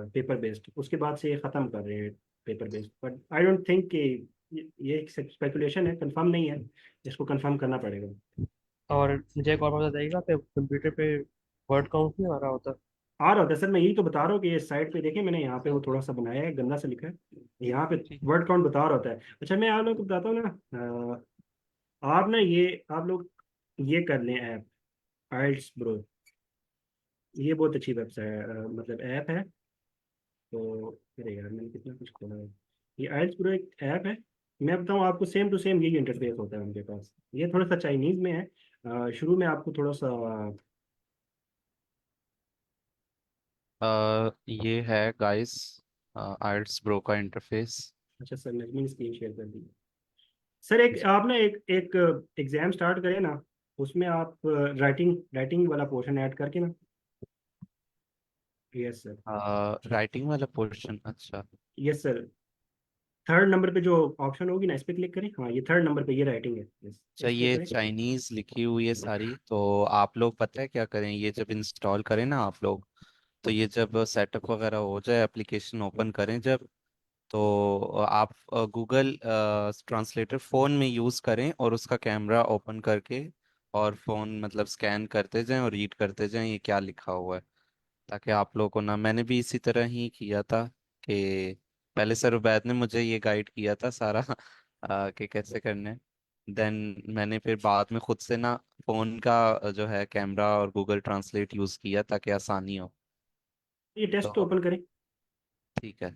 पेपर बेस्ड। उसके बाद से ये ख़त्म कर रहे हैं paper based. But I don't think कि ये एक स्पेकुलेशन है, कंफर्म नहीं है। इसको कंफर्म करना पड़ेगा। और मुझे एक और बात बताइएगा कि कंप्यूटर पे वर्ड काउंट नहीं आ रहा होता? आ रहा होता है सर, मैं यही तो बता रहा हूँ कि ये साइड पे देखें, मैंने यहाँ पे वो ओके। थोड़ा सा बनाया है, गंदा से लिखा है। यहाँ पे ठीक। वर्ड काउंट बता रहा होता है। अच्छा, मैं आप लोग को बताता हूँ ना, आप ना ये आप लोग ये कर लें ऐप, आइल्स ब्रो। ये बहुत अच्छी वेबसाइट मतलब ऐप है। तो अरे यार मैंने कितना कुछ खोला है। ये आइल्स ब्रो एक ऐप है। मैं बताऊँ आपको, सेम टू सेम यही इंटरफेस होता है उनके पास। ये थोड़ा सा चाइनीज़ में है। शुरू में आपको थोड़ा सा ये है गाइस आइल्स ब्रो का इंटरफेस। अच्छा सर, मैंने स्क्रीन शेयर कर दी। सर एक आप ना एक एक एग्जाम स्टार्ट करें ना, उसमें आप राइटिंग राइटिंग वाला पोर्शन ऐड करके ना। Yes sir. राइटिंग वाला पोर्शन, अच्छा। यस सर, थर्ड नंबर पे जो ऑप्शन होगी ना, इस पे क्लिक करें। हाँ, ये थर्ड नंबर पे ये राइटिंग है। यस, अच्छा, इस क्लिक ये करें। चाइनीज लिखी हुई है सारी। तो आप लोग पता है क्या करें, ये जब इंस्टॉल करें ना आप लोग, तो ये जब सेटअप वगैरह हो जाए, एप्लीकेशन ओपन करें जब, तो आप गूगल ट्रांसलेटर फ़ोन में यूज़ करें और उसका कैमरा ओपन करके और फ़ोन मतलब स्कैन करते जाएं और रीड करते जाएं ये क्या लिखा हुआ है, ताकि आप लोगों को ना, मैंने भी इसी तरह ही किया था कि पहले सर उबैद ने मुझे ये गाइड किया था सारा कि कैसे करने। देन मैंने फिर बाद में खुद से ना फ़ोन का जो है कैमरा और गूगल ट्रांसलेट यूज़ किया ताकि आसानी हो। ये टेस्ट तो ओपन करें। ठीक है।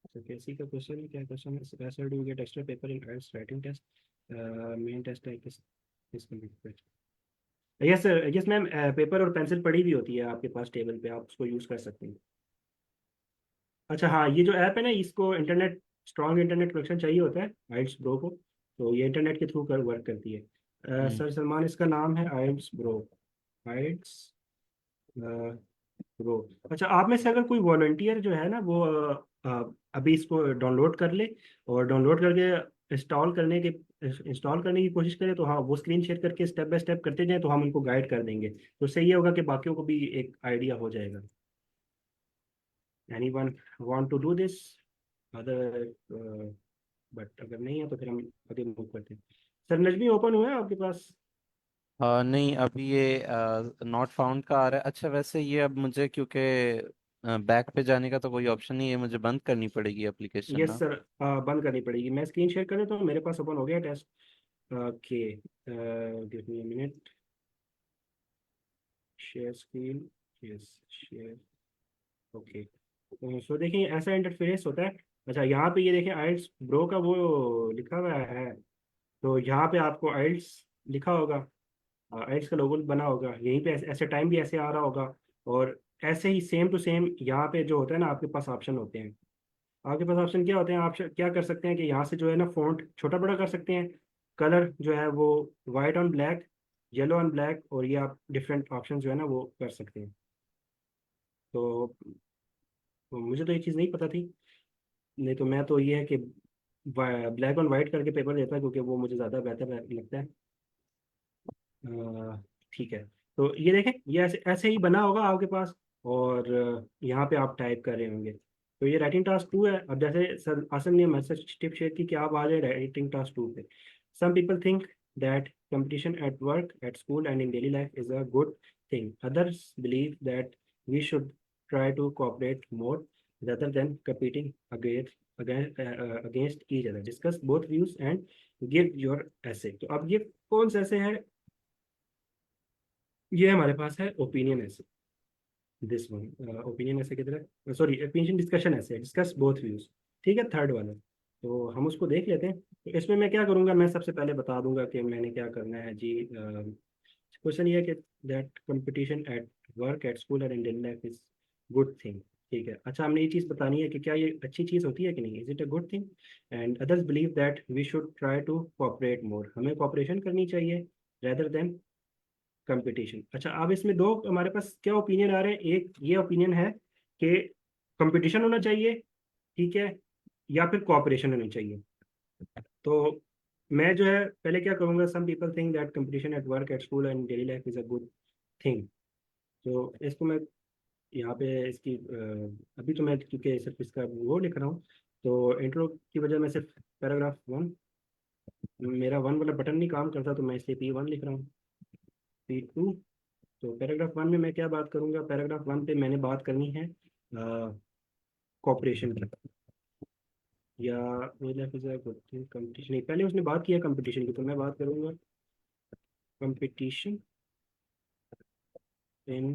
तो कैसी का क्वेश्चन है, क्या क्वेश्चन है? Sir do get extra paper in IELTS writing test, main test है किस complete. Yes sir, yes ma'am, paper और पेंसिल पड़ी हुई होती है आपके पास टेबल पे, आप उसको यूज़ कर सकते हैं। अच्छा हाँ, ये जो ऐप है ना, इसको इंटरनेट, स्ट्रॉन्ग इंटरनेट कनेक्शन चाहिए होता है आइल्स ब्रो को। तो ये इंटरनेट के थ्रू कर वर्क करती है। हम्म। सर सलमान इसका नाम है आइल्स ब्रो। आइल्स ब्रो। अच्छा, आप में से अगर कोई वॉलंटियर जो है ना वो अभी इसको डाउनलोड कर ले, और डाउनलोड करके इंस्टॉल करने के इंस्टॉल करने की कोशिश करें तो हाँ वो स्क्रीन शेयर करके स्टेप बाय स्टेप करते जाएं तो हम उनको गाइड कर देंगे, तो उससे ये होगा कि बाकियों को भी एक आइडिया हो जाएगा। Anyone want to do this other, but अगर नहीं है तो फिर हम आगे मूव करते हैं। सर नजमी ओपन हुआ है आपके पास? नहीं, अभी ये नॉट फाउंड का आ रहा है। अच्छा, वैसे ये अब मुझे क्योंकि बैक पे जाने का तो कोई ऑप्शन नहीं है, मुझे बंद करनी पड़ेगी एप्लीकेशन यस ना। सर, बंद करनी पड़ेगी। मैं स्क्रीन शेयर करूँ तो मेरे पास ओपन हो गया test. Okay, give me a minute, share screen, yes share, okay. So देखिए ऐसा इंटरफेस होता है। अच्छा यहाँ पे ये देखिए आइल्स ब्रो का वो लिखा हुआ है, तो यहाँ पे आपको आइल्स लिखा होगा, आइल्स का लोगो बना होगा यहीं पे, ऐसे टाइम भी ऐसे आ रहा होगा। और ऐसे ही सेम टू सेम यहाँ पे जो होता है ना आपके पास ऑप्शन होते हैं। आपके पास ऑप्शन क्या होते हैं, आप क्या कर सकते हैं कि यहाँ से जो है ना फ़ॉन्ट छोटा बड़ा कर सकते हैं, कलर जो है वो white on black, yellow on black, और ये आप डिफरेंट ऑप्शन जो है ना वो कर सकते हैं। तो मुझे तो ये चीज़ नहीं पता थी, नहीं तो मैं तो ये है कि ब्लैक ऑन वाइट करके पेपर देता क्योंकि वो मुझे ज़्यादा बेहतर लगता है। ठीक है, तो ये देखें ये ऐसे ऐसे ही बना होगा आपके पास, और यहाँ पे आप टाइप कर रहे होंगे। तो ये राइटिंग टास्क 2 है। अब जैसे सर आसम ने मैसेज टिप शेयर की कि आप आ जाए राइटिंग टास्क 2 पे। Some people think that competition at work, at school and in daily life is a good thing. Others believe that we should try to cooperate more rather than competing against each other. Discuss both views and give your essay. तो अब ये कौन सा essay है? ये हमारे पास है ओपिनियन ऐसे, दिस वन ओपिनियन ऐसे की तरह, सॉरी ओपिनियन डिस्कशन ऐसे, डिस्कस बोथ व्यूज। ठीक है, थर्ड वाला। तो हम उसको देख लेते हैं। तो इसमें मैं क्या करूँगा, मैं सबसे पहले बता दूंगा कि मैंने क्या करना है जी। क्वेश्चन ये है कि that competition at work, at school and in daily life is good thing. ठीक है, अच्छा हमने ये चीज़ बतानी है कि क्या ये अच्छी चीज़ होती है कि नहीं, is it a good thing. And others believe that we should try to cooperate more, हमें कोऑपरेशन करनी चाहिए रेदर देन कंपटीशन। अच्छा अब इसमें दो हमारे पास क्या ओपिनियन आ रहे हैं, एक ये ओपिनियन है कि कंपटीशन होना चाहिए, ठीक है, या फिर कोऑपरेशन होनी चाहिए। तो मैं जो है पहले क्या करूँगा, some people think that competition at work, at school and daily life is a good thing. तो इसको मैं यहाँ पे इसकी अभी तो मैं क्योंकि सिर्फ इसका वो लिख रहा हूँ, तो इंट्रो की वजह मैं सिर्फ पैराग्राफ 1, मेरा 1 वाला बटन नहीं काम करता तो मैं इसलिए P1 लिख रहा हूँ, P2। तो पैराग्राफ 1 में मैं क्या बात करूंगा, पैराग्राफ 1 पे मैंने बात करनी है कॉपरेशन की, या कंपटीशन नहीं, पहले उसने बात किया कंपटीशन की, तो मैं बात करूंगा कंपटीशन इन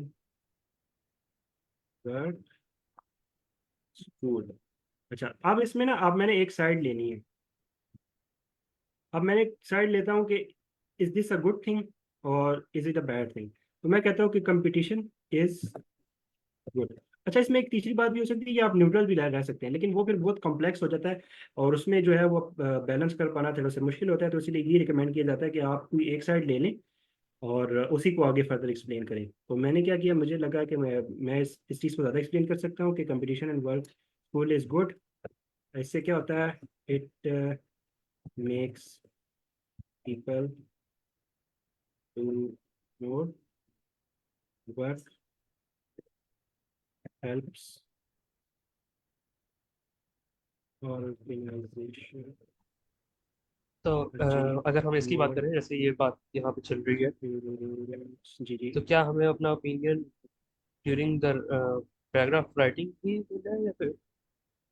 वर्क, स्कूल। अच्छा अब इसमें ना, अब मैंने एक साइड लेनी है। अब मैंने एक साइड लेता हूँ कि is this a good thing और is it a bad thing. तो मैं कहता हूँ कि कंपटीशन इज गुड। अच्छा इसमें एक तीसरी बात भी हो सकती है कि आप न्यूट्रल भी रह सकते हैं, लेकिन वो फिर बहुत कॉम्प्लेक्स हो जाता है और उसमें जो है वो बैलेंस कर पाना थोड़ा सा मुश्किल होता है। तो इसलिए ये रिकमेंड किया जाता है कि आप कोई एक साइड ले लें और उसी को आगे फर्दर एक्सप्लेन करें। तो मैंने क्या किया, मुझे लगा कि मैं इस चीज़ को ज़्यादा एक्सप्लेन कर सकता हूँ कि competition and work school is good. इससे क्या होता है, it makes people do more work, helps organisation to achieve अगर हम इसकी बात more। करें, जैसे ये बात यहाँ पे चल रही है, जी जी। तो क्या हमें अपना opinion during the paragraph writing ही देना है, या फिर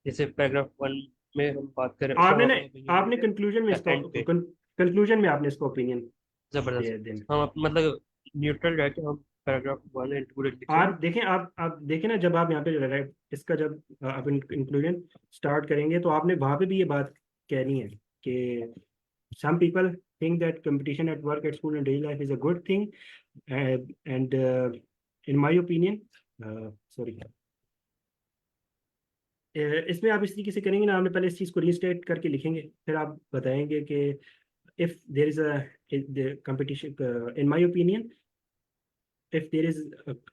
जैसे पैराग्राफ 1 में हम बात करें तो हम आपने ना, अपना ओपिनियन आपने देंगे कंक्लूजन में या इसका, एंड पे? कंक्लूजन में आपने इसका ओपिनियन जबरदस्त। दे देना। हम मतलब न्यूट्रल रह के हम पैराग्राफ 1 एंड 2 लिख लेंगे। आप देखें, आप देखें ना, जब आप यहाँ पे इसका जब आप इंक्लूजन स्टार्ट करेंगे तो आपने वहाँ पे भी ये बात कहनी है कि some people think that competition at work, at school and daily life is a good thing, and in my opinion, sorry, इसमें आप इस तरीके से करेंगे ना, आपने पहले इस चीज़ को रीस्टेट करके लिखेंगे, फिर आप बताएंगे कि if there is a competition, in my opinion, if there is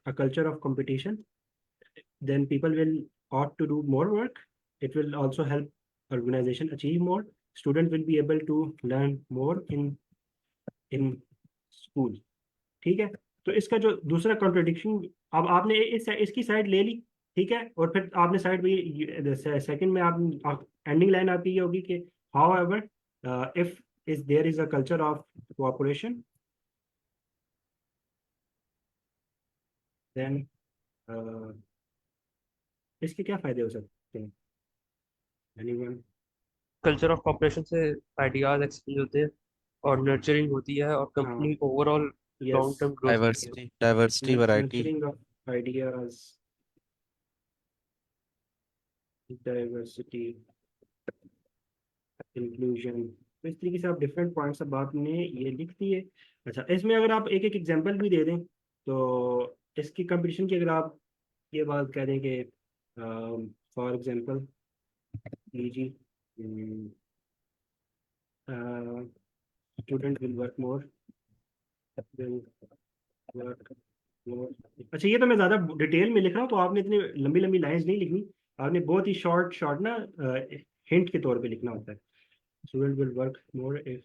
a culture of competition, then people will ought to do more work. It will also help organization achieve more, student will be able to learn more in in school. ठीक है, तो इसका जो दूसरा कॉन्ट्रडिक्शन, अब आपने इसकी साइड ले ली, ठीक है, और फिर आपने साइड पे सेकंड में आप एंडिंग लाइन आपकी ये होगी कि however if is there is a culture of cooperation, then इसके क्या फायदे हो सकते हैं? एनीवन? कल्चर ऑफ कॉपरेशन से आइडियाज एक्सचेंज होते हैं और नर्चरिंग होती है और हाँ, company overall yes, long term growth होती है। Diversity variety. Nurturing of ideas, diversity, inclusion. तो इस तरीके से आप डिफरेंट पॉइंट्स अब आपने ये लिख दिए। अच्छा, इसमें अगर आप एक एक एग्जांपल भी दे दें तो इसकी कंपटीशन की, अगर आप ये बात कह दें कि फॉर एग्जांपल लीजिए, student will work more, will work more. अच्छा, ये तो मैं ज़्यादा डिटेल में लिख रहा हूँ, तो आपने इतनी लंबी लंबी लाइंस नहीं लिखनी, आपने बहुत ही शॉर्ट शॉर्ट ना हिंट के तौर पे लिखना होता है। Student will work more if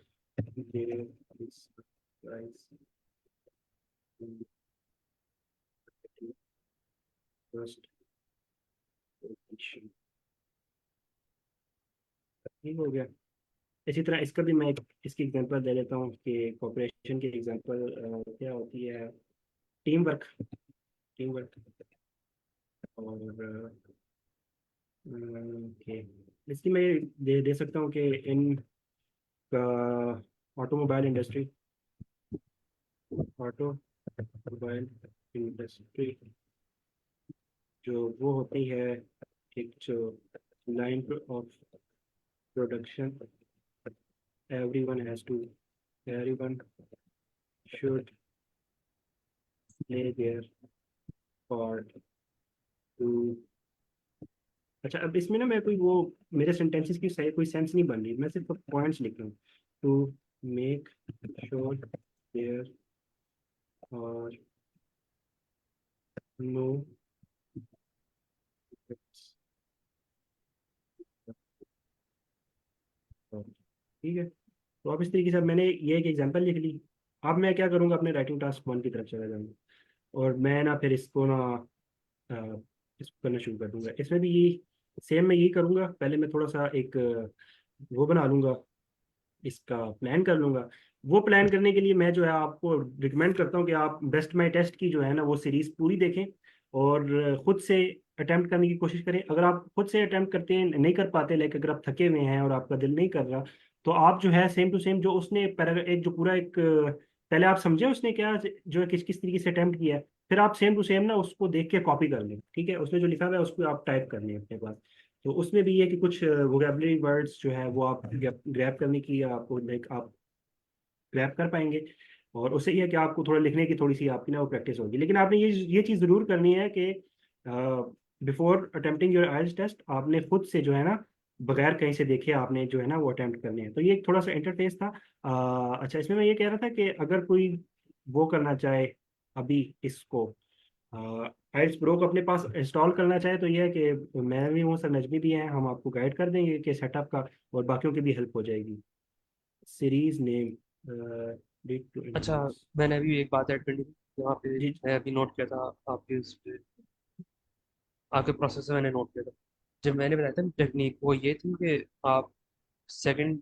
there is price in first position। ठीक हो गया। इसी तरह इसका भी मैं इसकी एग्जांपल दे देता हूँ कि कॉपरेशन की एग्जांपल क्या होती है? Team work, team work. और ओके, इसकी मैं दे सकता हूँ कि इन ऑटोमोबाइल इंडस्ट्री, ऑटोमोबाइल इंडस्ट्री जो वो होती है, एक जो line of production, everyone should play their part to। अच्छा, अब इसमें ना मैं कोई वो मेरे सेंटेंसेस की सही कोई सेंस नहीं बन रही, मैं सिर्फ पॉइंट्स लिख रहा हूँ। टू मेक श्योर देयर और नो, ठीक है। तो अब इस तरीके से अब मैंने ये एक एग्जांपल लिख ली। अब मैं क्या करूँगा, अपने राइटिंग टास्क 1 की तरफ चला जाऊँगा, और मैं ना फिर इसको ना इसको करना शुरू कर दूंगा। इसमें भी ये सेम मैं यही करूँगा, पहले मैं थोड़ा सा एक वो बना लूँगा, इसका प्लान कर लूँगा। वो प्लान करने के लिए मैं जो है आपको रिकमेंड करता हूँ कि आप बेस्ट माई टेस्ट की जो है ना वो सीरीज़ पूरी देखें, और ख़ुद से अटैम्प्ट करने की कोशिश करें। अगर आप खुद से अटैम्प्ट करते हैं, नहीं कर पाते, लेकिन अगर आप थके हुए हैं और आपका दिल नहीं कर रहा, तो आप जो है सेम टू सेम जो उसने पैराग्राफ एक जो पूरा एक पहले आप समझे उसने क्या जो है किस किस तरीके से अटैम्प्ट किया है, फिर आप सेम टू सेम ना उसको देख के कॉपी कर लें, ठीक है, उसने जो लिखा हुआ है उसको आप टाइप कर लें अपने पास। तो उसमें भी ये कि कुछ वोकेबलरी वर्ड्स जो है वो आप ग्रैब करने की आपको लाइक आप ग्रैब कर पाएंगे, और उससे ये है कि आपको थोड़ा लिखने की थोड़ी सी आपकी ना वो प्रैक्टिस होगी। लेकिन आपने ये चीज़ ज़रूर करनी है कि before attempting your IELTS test आपने खुद से जो है ना बगैर कहीं से देखे आपने जो है ना वो अटेम्प्ट करने हैं। तो ये एक थोड़ा सा इंटरफेस था। अच्छा, इसमें मैं ये कह रहा था कि अगर कोई वो करना चाहे अभी इसको आइल्स प्रो को अपने पास इंस्टॉल करना चाहे, तो ये है कि मैं भी हूँ, सर नजमी भी हैं, हम आपको गाइड कर देंगे कि सेटअप का, और बाकियों की भी हेल्प हो जाएगी। सीरीज नेम लीड टू अच्छा, इनवॉइस। मैंने अभी एक बात ऐड करनी थी यहाँ पे। जी। मैं अभी नोट किया था आपके उस पे, आपके प्रोसेस में मैंने नोट किया था जब मैंने बताया था टेक्निक, वो ये थी कि आप सेकंड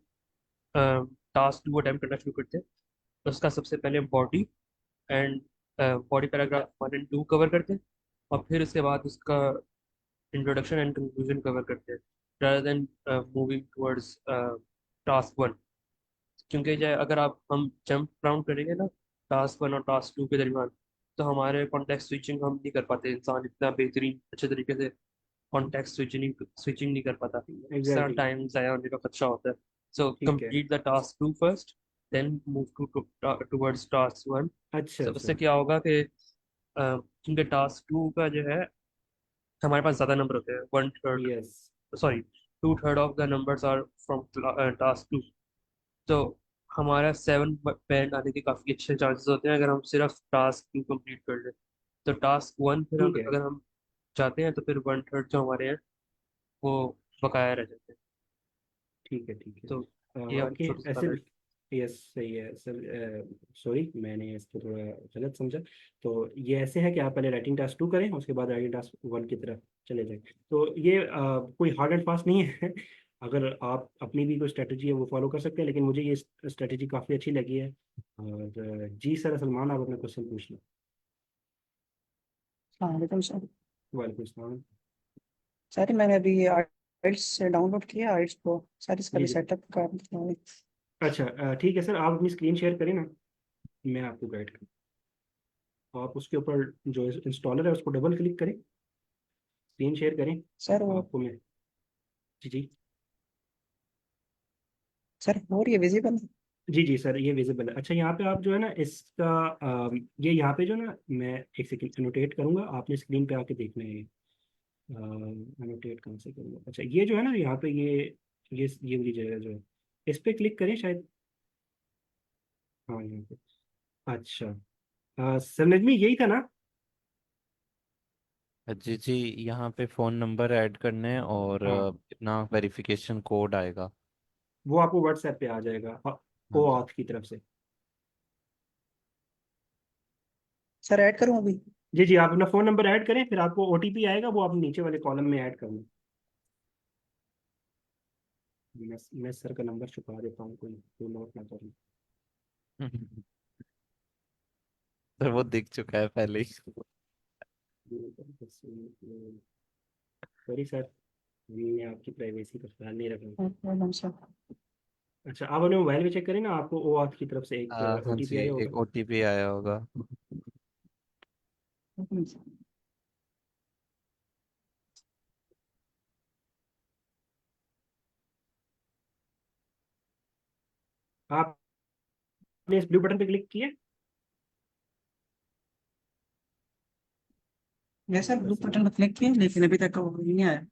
टास्क 2 अटेम्प्ट करना शुरू करते हैं। उसका सबसे पहले बॉडी एंड बॉडी पैराग्राफ 1 और 2 कवर करते हैं, और फिर उसके बाद उसका इंट्रोडक्शन एंड कंक्लूजन कवर करते हैं, rather then moving towards task 1। क्योंकि जो अगर आप हम जंप राउंड करेंगे ना टास्क 1 और टास्क 2 के दरमियान, तो हमारे कॉन्टेक्स्ट स्विचिंग हम नहीं कर पाते, इंसान इतना बेहतरीन अच्छे तरीके से कॉन्टेक्स्ट स्विचिंग स्विचिंग नहीं कर पाता, इससे एग्जैक्टली। टाइम ज़ाया होने का खदशा होता है। सो ठीक है। Complete the task 2 first, then move towards task 1। अच्छा सो अच्छा। उससे क्या होगा कि क्योंकि टास्क 2 का जो है हमारे पास ज़्यादा नंबर होते हैं, 1/3, yes. Sorry 2/3 of the numbers are from task 2। तो हमारा 7 बैंड आने के काफ़ी अच्छे चांसेस होते हैं अगर हम सिर्फ टास्क 2 कंप्लीट कर लें। तो टास्क 1 फिर ठीक है। अगर हम चाहते हैं तो फिर 1/3 जो हमारे हैं वो बकाया रह जाते हैं। ठीक है। ठीक है। तो कि हम ओके, चूज कर ऐसे रहे हैं? यस सही है सर। सॉरी, मैंने इसको थोड़ा गलत समझा। तो ये ऐसे है कि आप पहले राइटिंग टास्क 2 करें, उसके बाद राइटिंग टास्क 1 की तरफ चले जाएं। तो ये कोई हार्ड एंड फास्ट नहीं है। अगर आप अपनी भी कोई स्ट्रेटजी है वो फॉलो कर सकते हैं, लेकिन मुझे ये स्ट्रेटजी काफ़ी अच्छी लगी है। और जी सर, सलमान आप अपना क्वेश्चन पूछ लें। वालेकुम सर। वालेकुम सलाम। सर मैंने अभी आइल्स से डाउनलोड किया आइल्स को, सर इसका जी भी जी। सेटअप का अच्छा, ठीक है सर, आप अपनी स्क्रीन शेयर करें ना, मैं आपको गाइड करूँ। आप उसके ऊपर जो इंस्टॉलर है उसको डबल क्लिक करें, स्क्रीन शेयर करें, सर वो आपको मैं। जी जी। सर हो रही है विजिबल। जी जी सर, ये विजिबल है। अच्छा, यहाँ पे आप जो है ना इसका ये यहाँ पे जो ना, मैं एक सेकंड एनोटेट करूँगा, आपने स्क्रीन पे आके देखना है। एनोटेट कहाँ से करूँगा? अच्छा, ये जो है ना यहाँ पे ये वाली जगह जो है, इस पे क्लिक करें शायद। हाँ, यहाँ पे। अच्छा, सर नजमी यही था ना? जी जी, यहाँ पे फ़ोन नंबर ऐड करने हैं और हाँ, अपना वेरिफिकेशन कोड आएगा। वो आपको व्हाट्सएप पे आ जाएगा, हाँ ओ जी। ऑथ की तरफ से। सर ऐड करूँ अभी? जी जी, आप अपना फ़ोन नंबर ऐड करें, फिर आपको ओटीपी आएगा, वो आप नीचे वाले कॉलम में ऐड करना। मैं सर का नंबर छुपा देता हूँ, कोई नोट ना करें। सर वो दिख चुका है पहले ही। सॉरी सर, मैं आपकी प्राइवेसी का ख्याल नहीं रखूँगा। Problem sir. अच्छा, आप अपने मोबाइल में चेक करें ना, आपको ओ ऑथ की तरफ से एक हाँ ओटीपी जी, आया होगा। एक ओटीपी आया होगा। आपने इस ब्लू बटन पे क्लिक किया? ये सर ब्लू बस बटन पर क्लिक किया लेकिन अभी तक वो नहीं आया।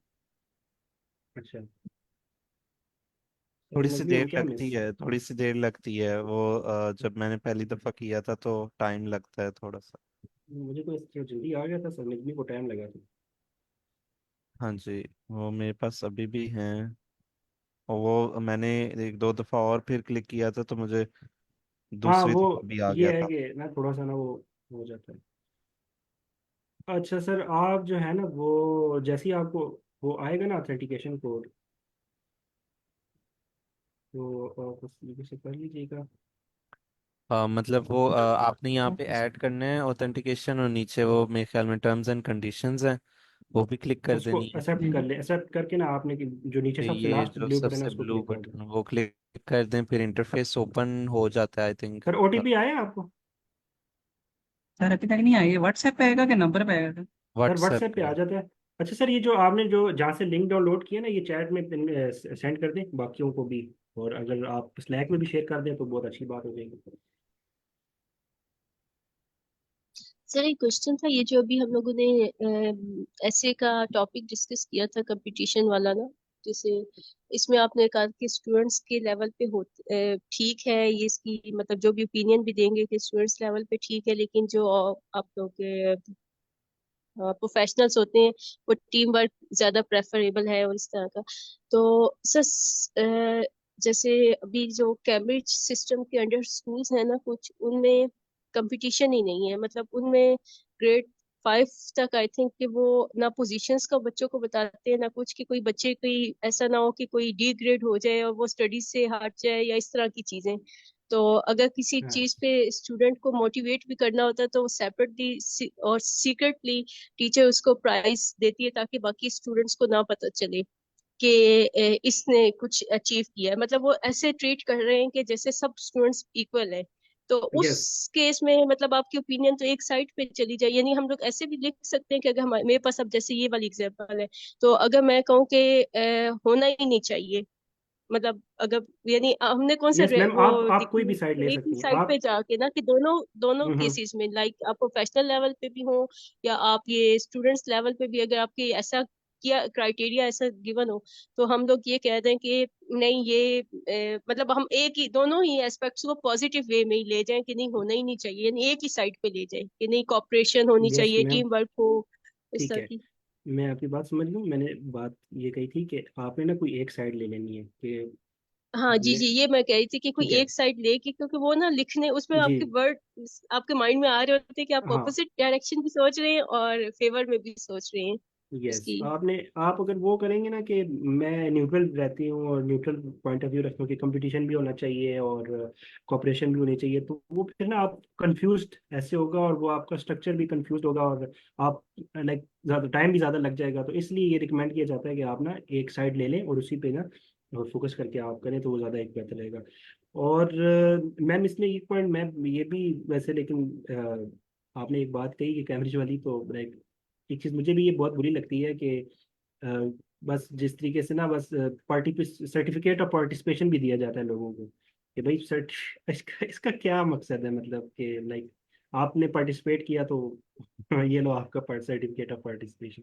अच्छा, थोड़ी सी नजमी देर हम क्या लगती मिस। है, थोड़ी सी देर लगती है वो। जब मैंने पहली दफ़ा किया था तो टाइम लगता है थोड़ा सा। मुझे तो इससे जल्दी आ गया था सर, नजमी को टाइम लगा था। हाँ जी, वो मेरे पास अभी भी हैं। और वो मैंने एक दो दफ़ा और फिर क्लिक किया था तो मुझे हाँ, दूसरी वो दफ़ा भी आ गया ये है था। कि ना थोड़ा सा ना वो हो जाता है। अच्छा सर, आप जो है ना वो जैसे ही आपको वो आएगा ना ऑथेंटिकेशन कोड, तो आप उस तरीके से कर लीजिएगा। मतलब वो आपने यहाँ पे ऐड करना है ऑथेंटिकेशन, और नीचे वो मेरे ख्याल में टर्म्स एंड कंडीशंस हैं, वो भी क्लिक कर उसको देनी है। एक्सेप्ट कर ले, एक्सेप्ट करके ना आपने जो नीचे फिर सबसे ये लास्ट जो ब्लू बटन है सबसे उसको ब्लू क्लिक कर दो। बटन वो क्लिक कर दें, फिर इंटरफेस ओपन हो जाता है आई थिंक। सर ओटीपी आया आपको? सर अभी तक नहीं आया, ये व्हाट्सएप पे आएगा कि नंबर पे आएगा? सर व्हाट्सएप व्हाट्सएप पे पे। आ जाता है। अच्छा सर, ये जो आपने जो जहाँ से लिंक डाउनलोड किया ना, ये चैट में सेंड कर दें बाकियों को भी, और अगर आप स्लैक में भी शेयर कर दें तो बहुत अच्छी बात हो जाएगी। सर एक क्वेश्चन था, ये जो अभी हम लोगों ने ऐसे का टॉपिक डिस्कस किया था कंपटीशन वाला ना, जैसे इसमें आपने कहा कि स्टूडेंट्स के लेवल पे हो ठीक है, ये इसकी मतलब जो भी ओपिनियन भी देंगे कि स्टूडेंट्स लेवल पे ठीक है, लेकिन जो आप लोग के प्रोफेशनल्स होते हैं वो टीम वर्क ज्यादा प्रेफरेबल है और इस तरह का। तो सर जैसे अभी जो कैम्ब्रिज सिस्टम के अंडर स्कूल्स हैं ना कुछ, उनमें कंपटीशन ही नहीं है, मतलब उनमें ग्रेड 5 तक आई थिंक कि वो ना पोजीशंस का बच्चों को बताते हैं ना कुछ, कि कोई बच्चे कोई ऐसा ना हो कि कोई डी ग्रेड हो जाए और वो स्टडीज से हट जाए या इस तरह की चीजें। तो अगर किसी हाँ चीज पे स्टूडेंट को मोटिवेट भी करना होता है तो वो सेपरेटली और सीक्रेटली टीचर उसको प्राइज देती है ताकि बाकी स्टूडेंट्स को ना पता चले कि इसने कुछ अचीव किया है, मतलब वो ऐसे ट्रीट कर रहे हैं कि जैसे सब स्टूडेंट्स इक्वल है। तो उस यस। केस में मतलब आपकी ओपिनियन तो एक साइड पे चली जाए, यानी हम लोग ऐसे भी लिख सकते हैं कि अगर मेरे पास अब जैसे ये वाली एग्जांपल है, तो अगर मैं कहूँ कि होना ही नहीं चाहिए, मतलब अगर यानी हमने कौन सा यस मैम, वो आप कोई भी साइड ले दिखनी एक ही सकती हैं साइड आप। पे जाके ना कि दोनों दोनों हम्म। केसेस में, लाइक आप प्रोफेशनल लेवल पे भी हो या आप ये स्टूडेंट्स लेवल पे भी, अगर आपके ऐसा किया क्राइटेरिया ऐसा गिवन हो, तो हम लोग ये कह दें कि नहीं ये मतलब हम एक ही दोनों ही एस्पेक्ट्स को पॉजिटिव वे में ही ले जाएं कि नहीं होना ही नहीं चाहिए, यानी एक ही साइड पे ले जाएं कि नहीं कॉपरेशन होनी यस चाहिए, मैम, टीम वर्क हो, इस ठीक तरह है। की। मैं आपकी बात समझ लूँ, मैंने बात ये कही थी कि आपने ना कोई एक साइड ले लेनी है कि हाँ जी जी, ये मैं कह रही थी कि कोई ठीक है। एक साइड लेके, क्योंकि वो ना लिखने उसमें जी। आपके वर्ड आपके माइंड में आ रहे होते हैं कि आप हाँ। ऑपोजिट डायरेक्शन भी सोच रहे हैं और फेवर में भी सोच रहे हैं यस, उसकी। आप अगर वो करेंगे ना कि मैं न्यूट्रल रहती हूँ और न्यूट्रल पॉइंट ऑफ व्यू रखता हूँ कि कंपटीशन भी होना चाहिए और कॉपरेशन भी होनी चाहिए, तो वो फिर ना आप कंफ्यूज्ड ऐसे होगा और वो आपका स्ट्रक्चर भी कंफ्यूज होगा और आप लाइक ज़्यादा टाइम भी ज़्यादा लग जाएगा। तो इसलिए ये रिकमेंड किया जाता है कि आप ना एक साइड ले लें और उसी पे ना फोकस करके आप करें, तो वो ज़्यादा एक बेहतर रहेगा। और मैम इसमें एक पॉइंट मैं ये भी वैसे, लेकिन आपने एक बात कही कि कैम्ब्रिज वाली, तो लाइक एक चीज़ मुझे भी ये बहुत बुरी लगती है कि अ, बस जिस तरीके से ना बस पार्टी सर्टिफिकेट ऑफ पार्टिसिपेशन भी दिया जाता है लोगों को कि भाई सर्ट इसका क्या मकसद है, मतलब कि लाइक आपने पार्टिसिपेट किया तो ये लो आपका सर्टिफिकेट ऑफ पार्टिसिपेशन।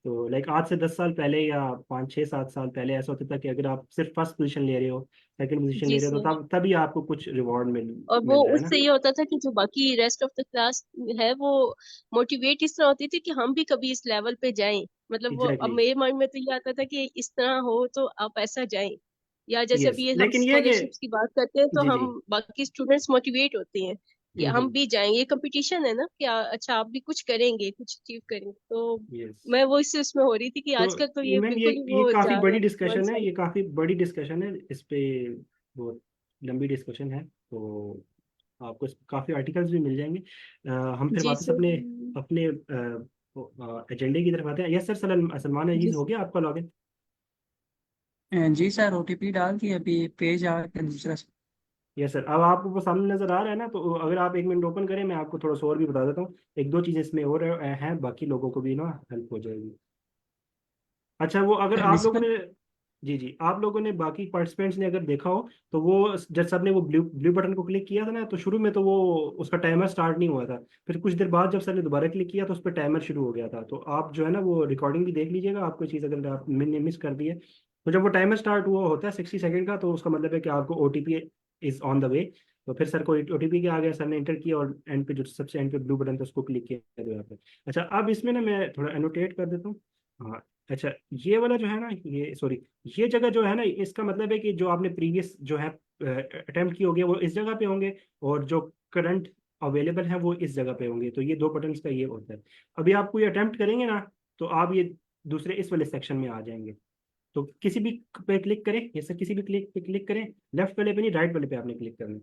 तो लाइक आज से 10 साल पहले या 5 6 7 साल पहले ऐसा होता था कि अगर आप सिर्फ फर्स्ट पोजीशन ले रहे हो, सेकंड पोजीशन जी ले रहे हो, तो सर। तब तभी आपको कुछ रिवॉर्ड और वो मिल रहा है ना। उससे ये होता था कि जो बाकी रेस्ट ऑफ द क्लास है वो मोटिवेट इस तरह होती थी कि हम भी कभी इस लेवल पे जाएं। मतलब वो अब एग्जैक्टली। मेरे माइंड में तो ये आता था कि इस तरह हो तो आप ऐसा जाएं। या जैसे यस, अभी ये हम लेकिन ये है स्कॉलरशिप्स की बात करते हैं कि तो जी जी। हम बाकी स्टूडेंट्स मोटिवेट होते हैं कि हम हम्म। भी जाएंगे, ये कंपटीशन है ना कि अच्छा आप भी कुछ करेंगे, कुछ अचीव करेंगे। तो यस। मैं वो इसमें हो रही थी कि तो आजकल तो ये मैम बिल्कुल ही ये वो काफ़ी जा रहा बड़ी है वन डिस्कशन है, साइड। ये काफ़ी बड़ी डिस्कशन है इस पे, बहुत लंबी डिस्कशन है। तो आपको इस काफ़ी आर्टिकल्स भी मिल जाएंगे। हम फिर जी वापस सर। अपने अपने एजेंडे की तरफ आते हैं। यस सर, सलमान जी अजीज हो गया आपका लॉगिन? जी सर, ओटीपी डाल दी, अभी पेज आ गया दूसरा। यस सर, अब आपको वो सामने नज़र आ रहा है ना, तो अगर आप 1 मिनट ओपन करें, मैं आपको थोड़ा सा और भी बता देता हूँ। एक दो चीज़ें इसमें और हैं, बाकी लोगों को भी ना हेल्प हो जाएगी। अच्छा, वो अगर आप लोगों एलिजिबल। ने, जी जी, आप लोगों ने बाकी पार्टिसिपेंट्स ने अगर देखा हो, तो वो जब सबने वो ब्लू ब्लू बटन को क्लिक किया था ना, तो शुरू में तो वो उसका टाइमर स्टार्ट नहीं हुआ था। फिर कुछ देर बाद जब सर ने दोबारा क्लिक किया तो उस पर टाइमर शुरू हो गया था। तो आप जो है ना वो रिकॉर्डिंग भी देख लीजिएगा, आपको चीज़ अगर आप मैंने मिस कर दी है, तो जब वो टाइमर स्टार्ट हुआ होता है 60 सेकंड का, तो उसका मतलब है कि आपको OTP is on the way. तो फिर सर को ओटीपी के आ गया, सर ने एंटर किया और एंड पे जो सबसे एंड पे ब्लू बटन था उसको क्लिक किया दो यहाँ पे। अच्छा, अब इसमें ना मैं थोड़ा एनोटेट कर देता हूँ। हाँ। अच्छा, ये वाला जो है ना, ये सॉरी, ये जगह जो है ना, इसका मतलब है कि जो आपने प्रीवियस जो है अटेम्प्ट किए होंगे वो इस जगह पे होंगे, और जो करंट अवेलेबल है वो इस जगह पे होंगे। तो ये दो बटन्स का ये होता है। अभी आप कोई अटेम्प्ट करेंगे ना, तो आप ये दूसरे इस वाले सेक्शन में आ जाएंगे। तो किसी भी पे क्लिक करें, ये सर किसी भी क्लिक पे क्लिक करें, लेफ्ट वाले पे नहीं, राइट वाले पे आपने क्लिक करना है।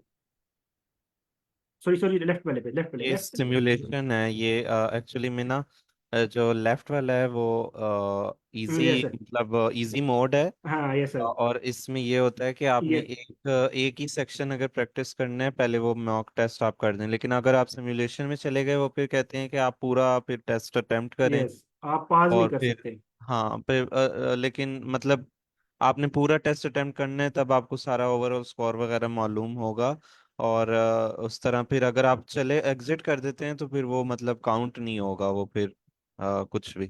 सॉरी सॉरी, लेफ्ट वाले पे, लेफ्ट वाले, ये लेफ्ट। सिमुलेशन है ये एक्चुअली में ना जो लेफ्ट वाला है वो इजी यस सर। मतलब इजी मोड है। हाँ यस सर। और इसमें ये होता है कि आपने ये एक ही सेक्शन अगर प्रैक्टिस करना है पहले वो मॉक टेस्ट आप कर दें, लेकिन अगर आप सिमुलेशन में चले गए वो फिर कहते हैं कि आप पूरा फिर टेस्ट अटेम्प्ट करें। यस, आप पास नहीं और कर फिर सकते। हाँ फिर लेकिन मतलब आपने पूरा टेस्ट अटेम्प्ट करना है तब आपको सारा ओवरऑल स्कोर वगैरह मालूम होगा। और उस तरह फिर अगर आप चले एग्जिट कर देते हैं तो फिर वो मतलब काउंट नहीं होगा वो फिर कुछ भी।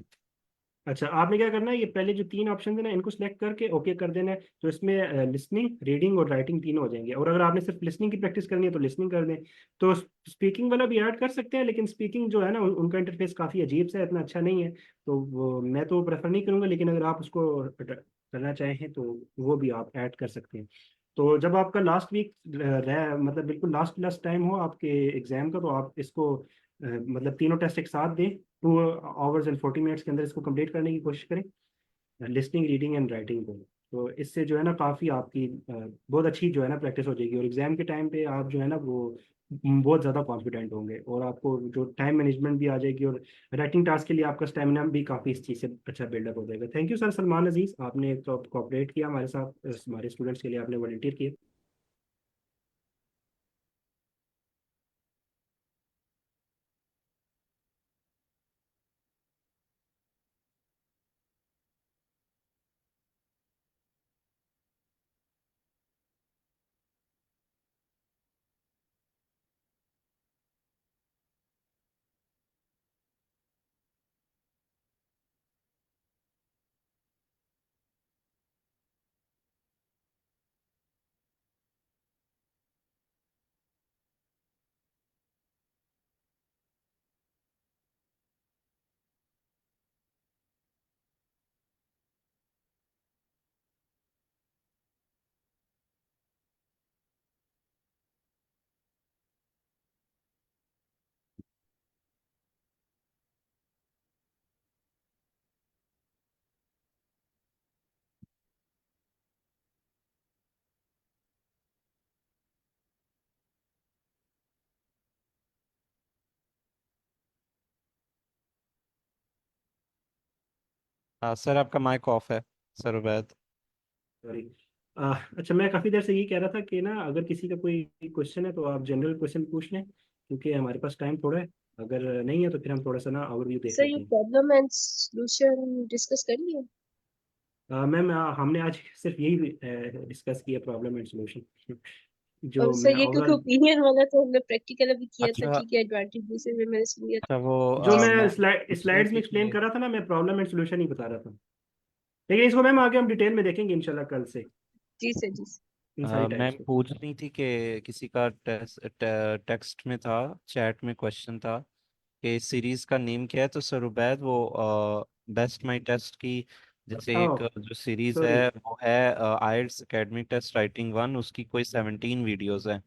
अच्छा, आपने क्या करना है, ये पहले जो तीन ऑप्शन है ना, इनको सिलेक्ट करके ओके कर देना है। तो इसमें लिसनिंग, रीडिंग और राइटिंग तीनों हो जाएंगे। और अगर आपने सिर्फ लिसनिंग की प्रैक्टिस करनी है तो लिसनिंग कर दें। तो स्पीकिंग वाला भी ऐड कर सकते हैं, लेकिन स्पीकिंग जो है ना उनका इंटरफेस काफ़ी अजीब सा है, इतना अच्छा नहीं है। तो वो मैं तो प्रेफर नहीं करूँगा, लेकिन अगर आप उसको करना चाहें तो वो भी आप ऐड कर सकते हैं। तो जब आपका लास्ट वीक रह मतलब बिल्कुल लास्ट लास्ट टाइम हो आपके एग्जाम का, तो आप इसको मतलब तीनों टेस्ट एक साथ दें। 2 आवर्स एंड 40 मिनट्स के अंदर इसको कंप्लीट करने की कोशिश करें, लिसनिंग, रीडिंग एंड राइटिंग को। तो इससे जो है ना काफ़ी आपकी बहुत अच्छी जो है ना प्रैक्टिस हो जाएगी, और एग्जाम के टाइम पे आप जो है ना वो बहुत ज़्यादा कॉन्फिडेंट होंगे, और आपको जो टाइम मैनेजमेंट भी आ जाएगी, और राइटिंग टास्क के लिए आपका स्टेमिना भी काफ़ी इस चीज़ से अच्छा बिल्डअप हो जाएगा। थैंक यू सर सलमान अजीज़, आपने तो कोऑपरेट किया हमारे साथ, हमारे स्टूडेंट्स के लिए आपने वॉलंटियर किया। सर आपका माइक ऑफ है, सर उबैद। सॉरी। अच्छा, मैं काफ़ी देर से यही कह रहा था कि ना, अगर किसी का कोई क्वेश्चन है तो आप जनरल क्वेश्चन पूछ लें, क्योंकि हमारे पास टाइम थोड़ा है। अगर नहीं है तो फिर हम थोड़ा सा ना ओवरव्यू देख सर ये लेते हैं। प्रॉब्लम एंड सॉल्यूशन डिस्कस कर लिए? मैम, हमने आज सिर्फ यही डिस्कस किया, प्रॉब्लम एंड सॉल्यूशन। और जो सर मैं ये क्योंकि ओवरऑल ओपिनियन वाला तो हमने प्रैक्टिकल अभी किया था, अच्छा। ठीक है, एडवांटेज से मैंने सुन लिया अच्छा वो जो मैं मैम पूछ रही स्लाइड्स में थी एक्सप्लेन कि कर रहा था ना, मैं प्रॉब्लम एंड सॉल्यूशन ही बता रहा था। लेकिन इसको मैम आगे हम डिटेल में देखेंगे इंशाल्लाह कल से, जी सर, जी सर। इन सारी टाइप्स मैम को। पूछ रही थी कि किसी का टेक्स्ट में था, चैट में क्वेश्चन था कि सीरीज का नेम क्या है। तो सर उबैद वो बेस्ट माई टेस्ट की जैसे ओह, एक जो सीरीज सॉरी। है वो है आइल्स एकेडमिक टेस्ट राइटिंग 1, उसकी कोई 17 वीडियोस हैं।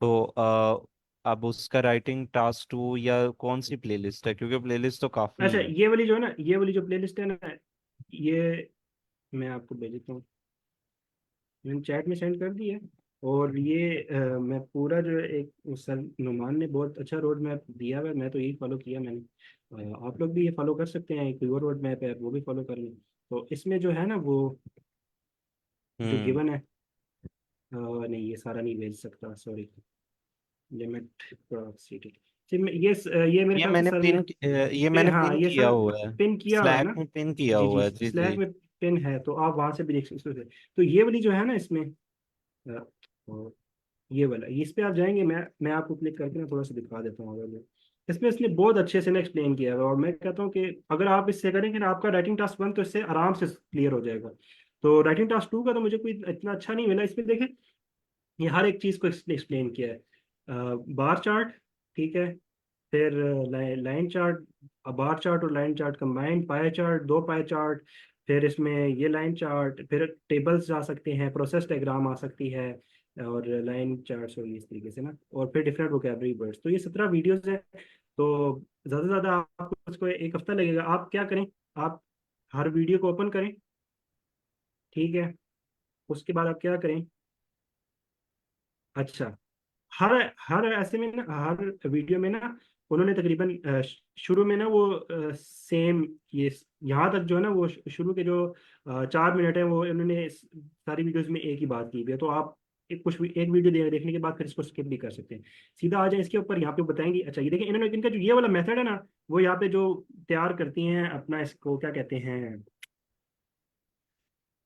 तो अब उसका राइटिंग टास्क 2 या कौन सी प्लेलिस्ट है, क्योंकि प्लेलिस्ट तो काफ़ी अच्छा, हैं। ये वाली जो है ना, ये वाली जो प्लेलिस्ट है ना, ये मैं आपको भेज देता हूँ। मैंने चैट में सेंड कर दी है। और ये मैं पूरा जो एक सर नुमान ने बहुत अच्छा रोड मैप दिया हुआ है, मैं तो यही फॉलो किया मैंने। आप लोग भी ये फॉलो कर सकते हैं, कोई और रोड मैप है वो भी फॉलो कर लें। तो इसमें जो है ना वो जो हम्म। गिवन है, नहीं ये सारा नहीं भेज सकता, सॉरी। Limit proceed. ये मेरे ख्याल से सर ने ये मैंने हाँ, पिन ये किया सर हुआ है। पिन किया हुआ है स्लैक ना। में पिन किया जी जी, हुआ है, जी स्लैक जी। में पिन है, तो आप वहां से भी देख सकते हैं। तो ये वाली जो है ना इसमें, और ये वाला, इस पे आप जाएंगे, मैं आपको क्लिक करके ना थोड़ा सा दिखा देता हूँ। अगर इसमें इसने बहुत अच्छे से ना एक्सप्लेन किया है, और मैं कहता हूँ कि अगर आप इससे करेंगे ना आपका राइटिंग टास्क 1 तो इससे आराम से क्लियर हो जाएगा। तो राइटिंग टास्क 2 का तो मुझे कोई इतना अच्छा नहीं मिला। इसमें देखें, ये हर एक चीज़ को एक्सप्लेन किया है। बार चार्ट, ठीक है, फिर लाइन चार्ट, बार चार्ट और line chart combined, pie chart, दो पाई चार्ट, फिर इसमें ये लाइन चार्ट, फिर टेबल्स जा सकते हैं, प्रोसेस डायग्राम आ सकती है, और लाइन चार्ट्स और इस तरीके से ना, और फिर डिफरेंट वोकेबलरी वर्ड्स। तो ये 17 वीडियोस है। तो ज़्यादा से ज़्यादा आपको इसको एक हफ्ता लगेगा। आप क्या करें, आप हर वीडियो को ओपन करें, ठीक है। उसके बाद आप क्या करें, अच्छा, हर हर ऐसे में ना, हर वीडियो में ना उन्होंने तकरीबन शुरू में ना वो सेम, ये यहाँ तक जो है ना वो शुरू के जो 4 मिनट है वो उन्होंने सारी वीडियोस में एक ही बात की हुई है। तो आप एक वीडियो देखने के बाद फिर इसको स्किप भी कर सकते हैं। सीधा आ जाए इसके ऊपर, यहाँ पे बताएंगे। अच्छा, ये देखिए, इन्होंने इनका जो ये वाला मेथड है ना, वो यहाँ पे जो तैयार करती हैं अपना, इसको क्या कहते हैं,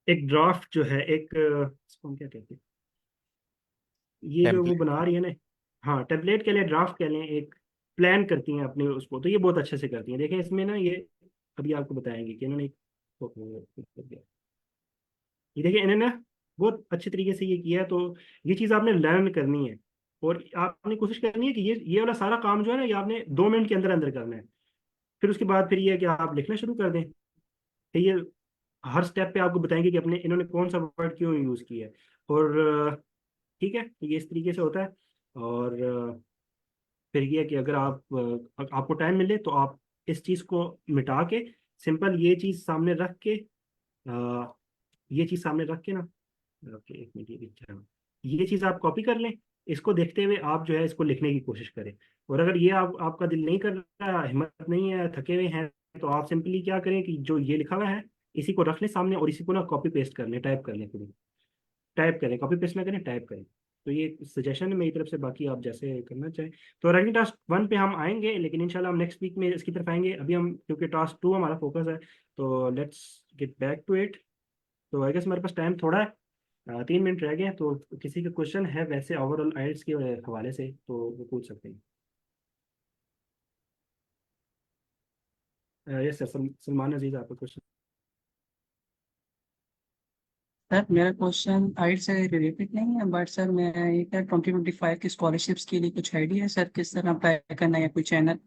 एक ड्राफ्ट जो है, एक इसको हम क्या कहते हैं, ये जो वो टेम्पलेट। बना रही है ना, हाँ, टेम्पलेट के लिए ड्राफ्ट कह लें, एक प्लान करती हैं अपने उसको। तो ये बहुत अच्छे से करती हैं। देखें इसमें ना, ये अभी आपको बताएंगे कि इन्होंने ये देखिए, इन्होंने बहुत अच्छे तरीके से ये किया है। तो ये चीज़ आपने लर्न करनी है, और आपने कोशिश करनी है कि ये वाला सारा काम जो है ना, ये आपने 2 मिनट के अंदर अंदर करना है। फिर उसके बाद फिर ये है कि आप लिखना शुरू कर दें। फिर ये हर स्टेप पे आपको बताएंगे कि अपने इन्होंने कौन सा वर्ड क्यों यूज़ किया है। और ठीक है, ये इस तरीके से होता है। और फिर ये है कि अगर आपको टाइम मिले तो आप इस चीज़ को मिटा के, सिंपल ये चीज़ सामने रख के, ये चीज़ सामने रख के ना, ओके, एक मिनट, ये पिक्चर है। ये चीज़ आप कॉपी कर लें, इसको देखते हुए आप जो है इसको लिखने की कोशिश करें। और अगर ये आपका दिल नहीं कर रहा, हिम्मत नहीं है, थके हुए हैं, तो आप सिंपली क्या करें कि जो ये लिखा हुआ है इसी को रख लें सामने, और इसी को ना कॉपी पेस्ट कर लें, टाइप कर लें पूरी। टाइप करें, कॉपी पेस्ट ना करें, टाइप करें। तो ये सजेशन है मेरी तरफ से, बाकी आप जैसे करना चाहें। तो राइटिंग टास्क 1 पे हम आएंगे, लेकिन इंशाल्लाह हम नेक्स्ट वीक में इसकी तरफ आएंगे। अभी हम, क्योंकि टास्क 2 हमारा फोकस है, तो let's get back to it. तो आई गेस हमारे पास टाइम थोड़ा है, 3 मिनट रह गए हैं। तो किसी का क्वेश्चन है वैसे ओवरऑल आइल्स के हवाले से तो वो पूछ सकते हैं। यस सर, सलमान अजीज, आपका क्वेश्चन। सर मेरा क्वेश्चन आइट से रिलेटेड नहीं है, बट सर मैं ये क्या 2025 की स्कॉलरशिप्स के लिए कुछ आइडिया है सर, किस तरह अप्लाई करना है, या कोई चैनल?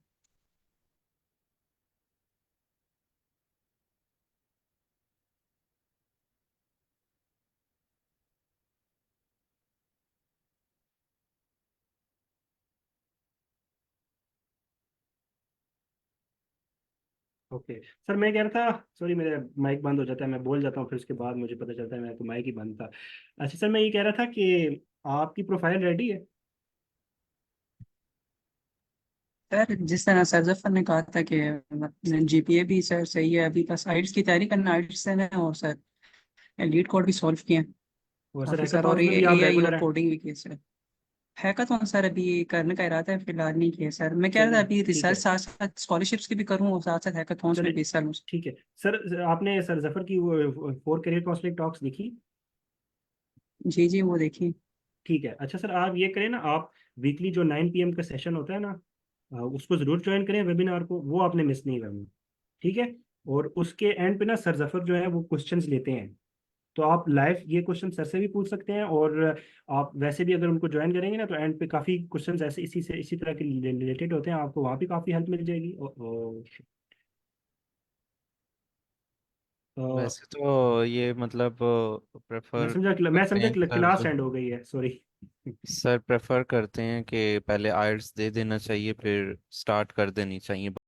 ओके सर, मैं कह रहा था, सॉरी मेरा माइक बंद हो जाता है, मैं बोल जाता हूँ, फिर उसके बाद मुझे पता चलता है मेरा तो माइक ही बंद था। अच्छा सर, मैं ये कह रहा था कि आपकी प्रोफाइल रेडी है? सर जिस तरह सर जफर ने कहा था कि जीपीए भी सर सही है, अभी बस आइट्स की तैयारी करना, आइट्स है और सर लीड कोड भी सॉल्व किए हैं और सर काफी सर, और हैकाथॉन्स में ये भी आप एआई और रेगुलर हैं? कोडिंग भी किए सर। हैकाथॉन सर अभी करने का इरादा है, फिलहाल नहीं किया सर। मैं कह रहा था चलिए अभी ठीक रिसर्च है। साथ साथ स्कॉलरशिप्स की भी करूँ और साथ साथ हैकाथॉन्स में चलिए भी हिस्सा लूँ। ठीक है सर, आपने सर जफर की वो 4 करियर काउंसलिंग टॉक्स देखी? जी जी वो देखिए। ठीक है। अच्छा सर, आप ये करें ना, आप वीकली जो 9 PM का सेशन होता है ना, उसको जरूर ज्वाइन करें, वेबिनार को, वो आपने मिस नहीं करना। ठीक है। और उसके एंड पे ना सर जफर जो है वो क्वेश्चंस लेते हैं, तो आप लाइव ये क्वेश्चन सर से भी पूछ सकते हैं, और आप वैसे भी अगर उनको ज्वाइन करेंगे ना तो एंड पे काफ़ी क्वेश्चंस ऐसे इसी तरह के रिलेटेड होते हैं, आपको वहाँ भी काफ़ी हेल्प मिल जाएगी। वैसे तो ये मतलब प्रेफर मैं करते समझा हैं क्लास सर। एंड हो गई है, सॉरी। सर प्रेफर करते हैं कि पहले आइल्स दे देना चाहिए, फिर स्टार्ट कर देनी चाहिए।